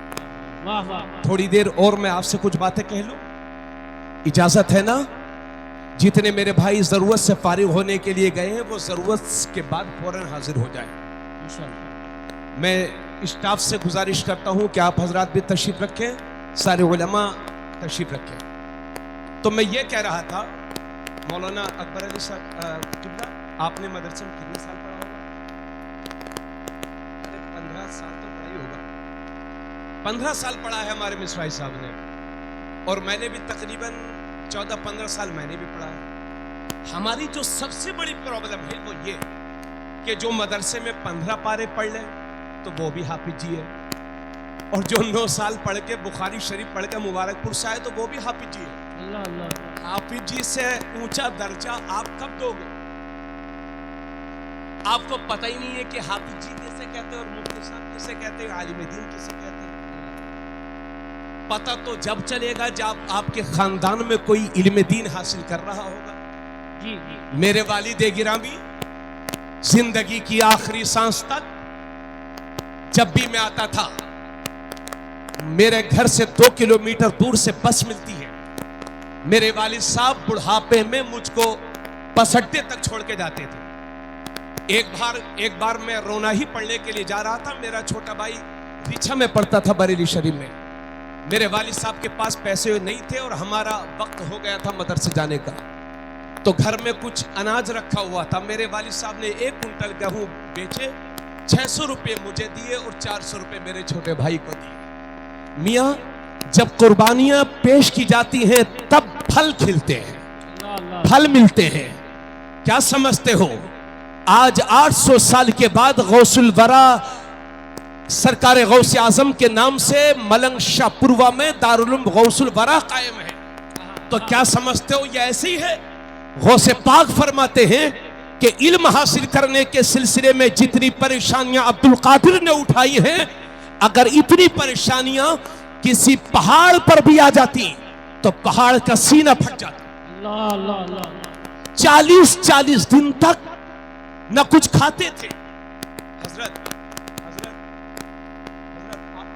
واہ واہ. تھوڑی دیر اور میں آپ سے کچھ باتیں کہہ لوں, اجازت ہے نا؟ جتنے میرے بھائی ضرورت سے فارغ ہونے کے لیے گئے ہیں وہ ضرورت کے بعد فوراً حاضر ہو جائیں. میں اسٹاف سے گزارش کرتا ہوں کہ آپ حضرات بھی تشریف رکھیں, سارے علماء تشریف رکھیں. تو میں یہ کہہ رہا تھا, مولانا اکبر علی صاحب قبلہ, آپ نے مدرسے میں کتنے سال پڑھا ہوگا؟ 15 سال تو پڑھا ہی ہوگا. 15 سال پڑھا ہے ہمارے مصرائی صاحب نے, اور میں نے بھی تقریباً 14-15 سال میں نے بھی پڑھا ہے. ہماری جو سب سے بڑی پرابلم ہے وہ یہ کہ جو مدرسے میں 15 پارے پڑھ لیں تو وہ بھی حافظ جی ہے, اور جو 9 سال پڑھ کے بخاری شریف پڑھ کے مبارک پور سے آئے تو وہ بھی حافظ جی ہے. اللہ اللہ. حافظ جی سے اونچا درجہ آپ کب دو گے؟ آپ کو پتہ ہی نہیں ہے کہ حافظ جی کیسے کہتے ہیں اور مفتی صاحب کیسے کہتے ہیں, عالم دین کیسے کہتے ہیں. پتہ تو جب چلے گا جب آپ کے خاندان میں کوئی علم دین حاصل کر رہا ہوگا. جی جی. میرے والد گرامی زندگی کی آخری سانس تک جب بھی میں آتا تھا, میرے گھر سے 2 کلومیٹر دور سے بس ملتی ہے. میرے والد صاحب بڑھاپے میں مجھ کو بس اڈے تک چھوڑ کے جاتے تھے. ایک بار میں رونا ہی پڑھنے کے لیے جا رہا تھا, میرا چھوٹا بھائی پیچھا میں پڑھتا تھا بریلی شریف میں. میرے والد صاحب کے پاس پیسے نہیں تھے اور ہمارا وقت ہو گیا تھا مدرسے جانے کا، تو گھر میں کچھ اناج رکھا ہوا تھا. میرے والد صاحب نے 1 کنٹل گیہوں بیچے، 600 روپے مجھے دیے اور 400 روپے میرے چھوٹے بھائی کو دیے. میاں جب قربانیاں پیش کی جاتی ہیں تب پھل کھلتے ہیں، پھل ملتے ہیں. کیا سمجھتے ہو آج 800 سال کے بعد غوث الورا سرکار غوث اعظم کے نام سے ملنگ شاہ پوروا میں دارالعلوم غوث الورا قائم ہے، تو کیا سمجھتے ہو یہ ایسی ہے؟ غوث پاک فرماتے ہیں کہ علم حاصل کرنے کے سلسلے میں جتنی پریشانیاں عبد القادر نے اٹھائی ہیں، اگر اتنی پریشانیاں کسی پہاڑ پر بھی آ جاتی تو پہاڑ کا سینہ پھٹ جاتا. 40 دن تک نہ کچھ کھاتے تھے. حضرت آپ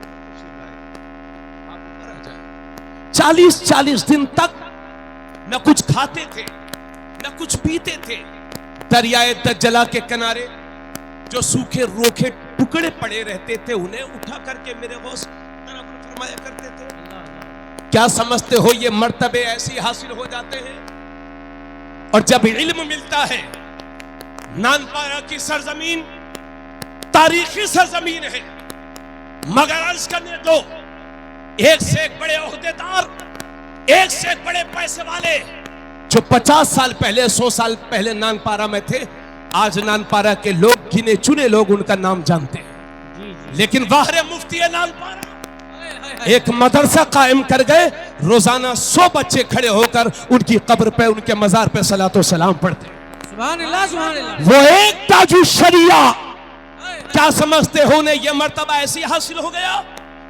40 دن تک نہ کچھ کھاتے تھے نہ کچھ پیتے تھے. دریائے دجلہ کے کنارے جو سوکھے روکھے ٹکڑے پڑے رہتے تھے انہیں اٹھا کر کے میرے غوث فرمایا کرتے تھے. کیا سمجھتے ہو یہ مرتبے ایسی حاصل ہو جاتے ہیں؟ اور جب علم ملتا ہے، نانپارہ کی سرزمین تاریخی سرزمین ہے، مگر عرض کرنے دو ایک سے ایک بڑے عہدیدار، ایک سے ایک بڑے پیسے والے جو 50 سال پہلے 100 سال پہلے نانپارہ میں تھے، آج نانپارہ کے لوگ گنے چنے لوگ ان کا نام جانتے ہیں. لیکن واہر مفتی نانپارہ ایک مدرسہ قائم کر گئے، روزانہ 100 بچے کھڑے ہو کر ان کی قبر پہ ان کے مزار پہ صلاۃ و سلام پڑھتے. سبحان اللہ سبحان اللہ. وہ ایک تاج الشریعہ. کیا سمجھتے ہو انہیں یہ مرتبہ ایسی حاصل ہو گیا؟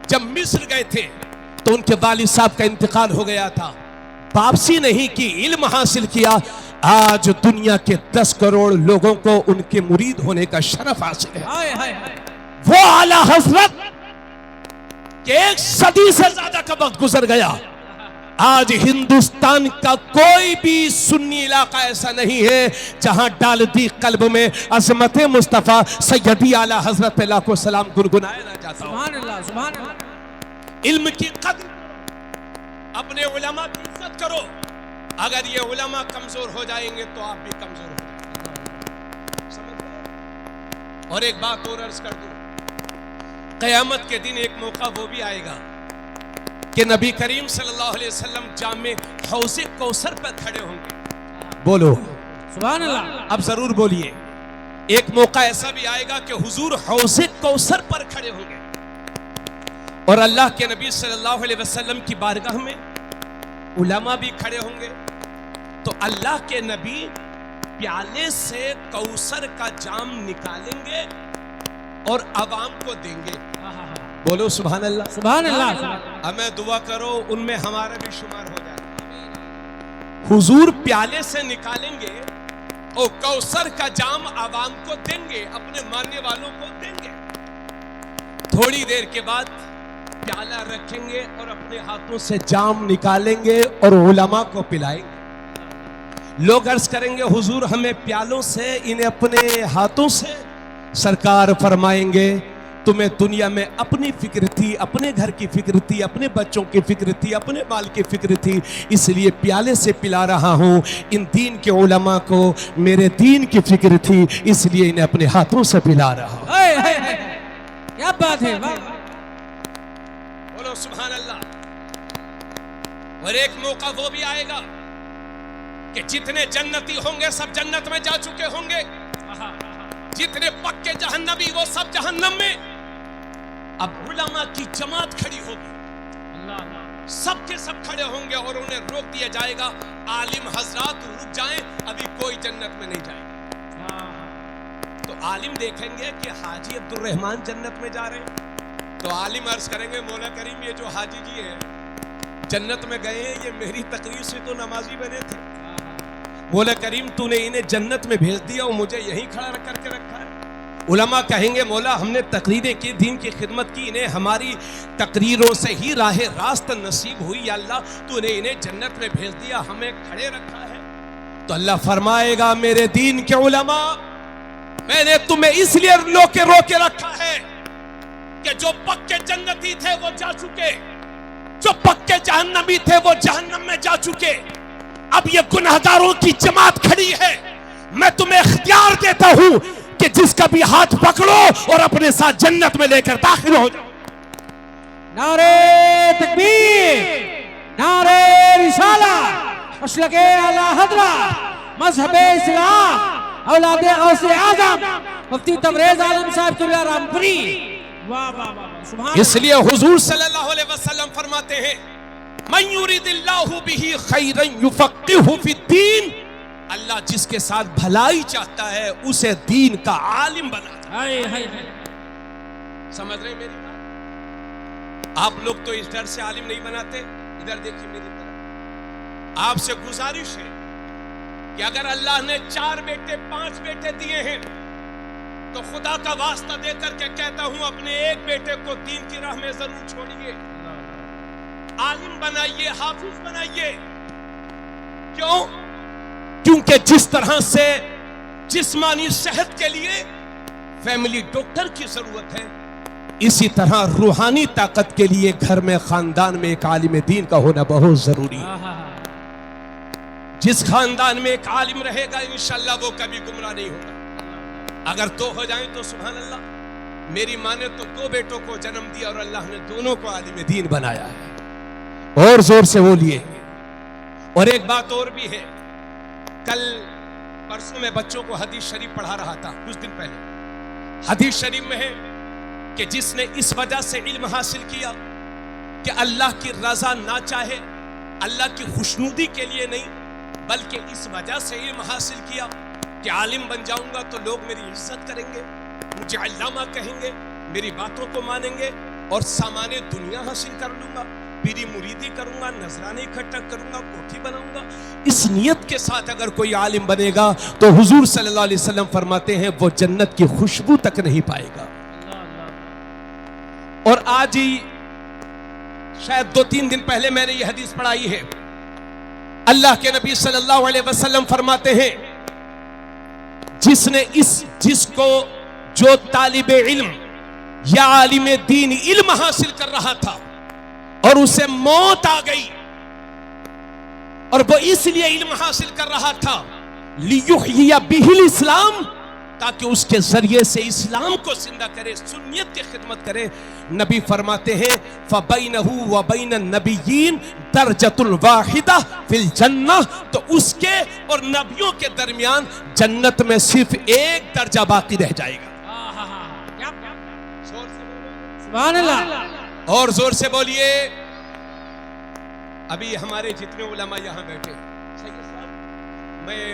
جب مصر گئے تھے تو ان کے والد صاحب کا انتقال ہو گیا تھا، واپسی نہیں کی، علم حاصل کیا. آج دنیا کے 10 کروڑ لوگوں کو ان کے مرید ہونے کا شرف حاصل ہے. وہ اعلیٰ حضرت کہ 1 صدی سے زیادہ کا وقت گزر گیا، آج ہندوستان کا کوئی بھی سنی علاقہ ایسا نہیں ہے جہاں ڈال دی قلب میں عظمت مصطفیٰ سیدی اعلیٰ حضرت پہ لاکھوں سلام گنگنایا نہ جاتا ہو. سبحان اللہ سبحان اللہ. علم کی قدر، اپنے علماء کی عزت کرو. اگر یہ علماء کمزور ہو جائیں گے تو آپ بھی کمزور ہو جائیں گے. اور ایک بات اور عرض کر دوں، قیامت کے دن ایک موقع وہ بھی آئے گا کہ نبی کریم صلی اللہ علیہ وسلم جامع حوض کوثر پر کھڑے ہوں گے. بولو سبحان اللہ. اب ضرور بولیے. ایک موقع ایسا بھی آئے گا کہ حضور حوض کوثر پر کھڑے ہوں گے اور اللہ کے نبی صلی اللہ علیہ وسلم کی بارگاہ میں علماء بھی کھڑے ہوں گے. تو اللہ کے نبی پیالے سے کوثر کا جام نکالیں گے اور عوام کو دیں گے. بولو سبحان اللہ سبحان اللہ. ہمیں دعا کرو ان میں ہمارا بھی شمار ہو جائے. حضور پیالے سے نکالیں گے اور کوثر کا جام عوام کو دیں گے، اپنے ماننے والوں کو دیں گے. تھوڑی دیر کے بعد پیالہ رکھیں گے اور اپنے ہاتھوں سے جام نکالیں گے اور علماء کو پلائیں گے. لوگ عرض کریں گے حضور ہمیں پیالوں سے، انہیں اپنے ہاتھوں سے. سرکار فرمائیں گے تمہیں دنیا میں اپنی فکر تھی، اپنے گھر کی فکر تھی، اپنے بچوں کی فکر تھی، اپنے مال کی فکر تھی، اس لیے پیالے سے پلا رہا ہوں. ان دین کے علماء کو میرے دین کی فکر تھی، اس لیے انہیں اپنے ہاتھوں سے پلا رہا ہوں. کیا بات ہے. بولو سبحان اللہ. اور ایک موقع وہ بھی آئے گا کہ جتنے جنتی ہوں گے سب جنت میں جا چکے ہوں گے، جتنے پکے جہنمی وہ سب جہنم میں. اب علماء کی جماعت کھڑی ہوگی، سب کے سب کھڑے ہوں گے اور انہیں روک دیا جائے گا، عالم حضرات رک جائیں، ابھی کوئی جنت میں نہیں جائے گا. تو عالم دیکھیں گے کہ حاجی عبد الرحمن جنت میں جا رہے ہیں، تو عالم عرض کریں گے مولا کریم یہ جو حاجی جی ہیں جنت میں گئے ہیں، یہ میری تقریر سے تو نمازی بنے تھے. مولا کریم تو نے انہیں جنت میں بھیج دیا اور مجھے یہیں کھڑا کر کے رکھا ہے. علماء کہیں گے مولا ہم نے تقریریں کی، دین کی خدمت کی، انہیں ہماری تقریروں سے ہی راہ راست نصیب ہوئی. یا اللہ تو نے انہیں جنت میں بھیج دیا، ہمیں کھڑے رکھا ہے. تو اللہ فرمائے گا میرے دین کے علماء میں نے تمہیں اس لیے روکے رکھا ہے کہ جو پکے جنتی تھے وہ جا چکے، جو پکے جہنمی تھے وہ جہنم میں جا چکے، اب یہ گناہگاروں کی جماعت کھڑی ہے. میں تمہیں اختیار دیتا ہوں کہ جس کا بھی ہاتھ پکڑو اور اپنے ساتھ جنت میں لے کر داخل ہو جاؤ. نعرہ تکبیر، نعرہ رسالہ، مسلک اعلی حضرت، مذہب اسلام، اولاد غوث اعظم مفتی تبریز عالم صاحب قبلہ رامپوری. واہ واہ واہ، سبحان. اس لیے حضور صلی اللہ علیہ وسلم فرماتے ہیں من یرید اللہ بہ خیرا یفقہہ فی الدین، اللہ جس کے ساتھ بھلائی چاہتا ہے اسے دین کا عالم بناتا ہے. سمجھ رہے ہیں میری بات؟ آپ لوگ تو اس ڈر سے عالم نہیں بناتے. ادھر دیکھیے میری طرف، آپ سے گزارش ہے کہ اگر اللہ نے 4 بیٹے 5 بیٹے دیے ہیں تو خدا کا واسطہ دے کر کے کہتا ہوں اپنے ایک بیٹے کو دین کی راہ میں ضرور چھوڑیے، عالم بنائیے، حافظ بنائیے. کیوں؟ کیونکہ جس طرح سے جسمانی صحت کے لیے فیملی ڈاکٹر کی ضرورت ہے، اسی طرح روحانی طاقت کے لیے گھر میں خاندان میں ایک عالم دین کا ہونا بہت ضروری ہے. جس خاندان میں ایک عالم رہے گا انشاءاللہ وہ کبھی گمراہ نہیں ہوگا. اگر 2 ہو جائیں تو سبحان اللہ. میری ماں نے تو 2 بیٹوں کو جنم دیا اور اللہ نے دونوں کو عالم دین بنایا ہے. اور زور سے بولیے. اور ایک بات اور بھی ہے، کل پرسوں میں بچوں کو حدیث شریف پڑھا رہا تھا کچھ دن پہلے. حدیث شریف میں ہے کہ جس نے اس وجہ سے علم حاصل کیا کہ اللہ کی رضا نہ چاہے، اللہ کی خوشنودی کے لیے نہیں، بلکہ اس وجہ سے علم حاصل کیا کہ عالم بن جاؤں گا تو لوگ میری عزت کریں گے، مجھے علامہ کہیں گے، میری باتوں کو مانیں گے، اور سامان دنیا حاصل کر لوں گا، پیری مریدی کروں گا، نذرانے اکٹھا کروں گا، کوٹھی بناؤں گا. اس نیت کے ساتھ اگر کوئی عالم بنے گا تو حضور صلی اللہ علیہ وسلم فرماتے ہیں وہ جنت کی خوشبو تک نہیں پائے گا. اور آج ہی شاید 2-3 دن پہلے میں نے یہ حدیث پڑھائی ہے. اللہ کے نبی صلی اللہ علیہ وسلم فرماتے ہیں جس کو جو طالب علم یا عالم دین علم حاصل کر رہا تھا اور اسے موت آ گئی، اور وہ اس لیے علم حاصل کر رہا تھا لیحیی بہ الاسلام، تاکہ اس کے ذریعے سے اسلام کو زندہ کرے، سنیت کی خدمت کرے. نبی فرماتے ہیں فَبَيْنَهُ وَبَيْنَ النَّبِيِّينَ دَرْجَةٌ وَاحِدَةٌ فِي الْجَنَّةِ، تو اس کے اور نبیوں کے درمیان جنت میں صرف ایک درجہ باقی رہ جائے گا. سبحان اللہ. اور زور سے بولیے. ابھی ہمارے جتنے علماء یہاں بیٹھے، میں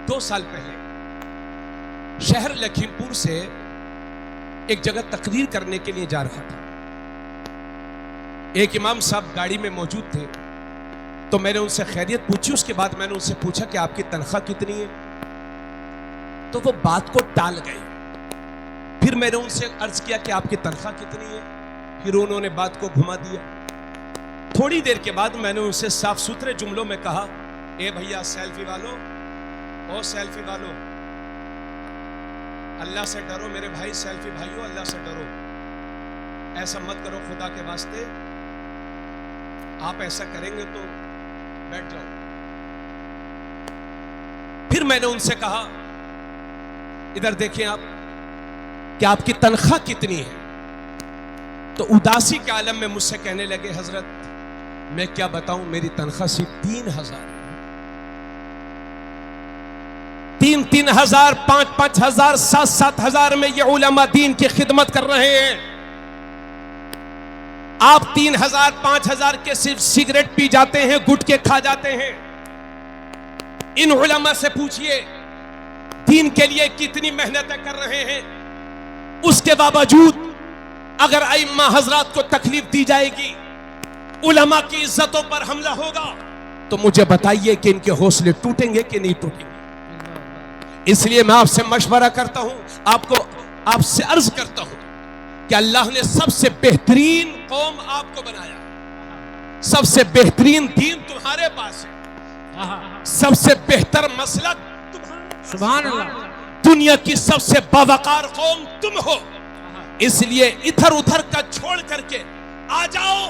2 سال پہلے شہر لکھیم پور سے ایک جگہ تقریر کرنے کے لیے جا رہا تھا. ایک امام صاحب گاڑی میں موجود تھے تو میں نے ان سے خیریت پوچھی. اس کے بعد میں نے ان سے پوچھا کہ آپ کی تنخواہ کتنی ہے، تو وہ بات کو ٹال گئے. پھر میں نے ان سے عرض کیا کہ آپ کی تنخواہ کتنی ہے، پھر انہوں نے بات کو گھما دیا. تھوڑی دیر کے بعد میں نے ان سے صاف ستھرے جملوں میں کہا اے بھیا سیلفی والو، او سیلفی والو، اللہ سے ڈرو میرے بھائی، سیلفی بھائیو اللہ سے ڈرو، ایسا مت کرو خدا کے واسطے، آپ ایسا کریں گے تو بیٹھ جاؤ. پھر میں نے ان سے کہا ادھر دیکھیں آپ کہ آپ کی تنخواہ کتنی ہے. تو اداسی کے عالم میں مجھ سے کہنے لگے حضرت میں کیا بتاؤں، میری تنخواہ صرف 3,000 ہے. 3,000 5,000 7,000 میں یہ علماء دین کی خدمت کر رہے ہیں. آپ 3,000 5,000 کے صرف سگریٹ پی جاتے ہیں، گٹکے کھا جاتے ہیں. ان علماء سے پوچھئے دین کے لیے کتنی محنتیں کر رہے ہیں. اس کے باوجود اگر ائمہ حضرات کو تکلیف دی جائے گی، علماء کی عزتوں پر حملہ ہوگا، تو مجھے بتائیے کہ ان کے حوصلے ٹوٹیں گے کہ نہیں ٹوٹیں گے. اس لیے میں آپ سے مشورہ کرتا ہوں، آپ سے عرض کرتا ہوں کہ اللہ نے سب سے بہترین قوم آپ کو بنایا، سب سے بہترین دین تمہارے پاس ہے، سب سے بہتر مسلک تمہارے، سبحان اللہ، دنیا کی سب سے باوقار قوم تم ہو. اس لیے ادھر ادھر کا چھوڑ کر کے آ جاؤ،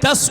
10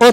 اور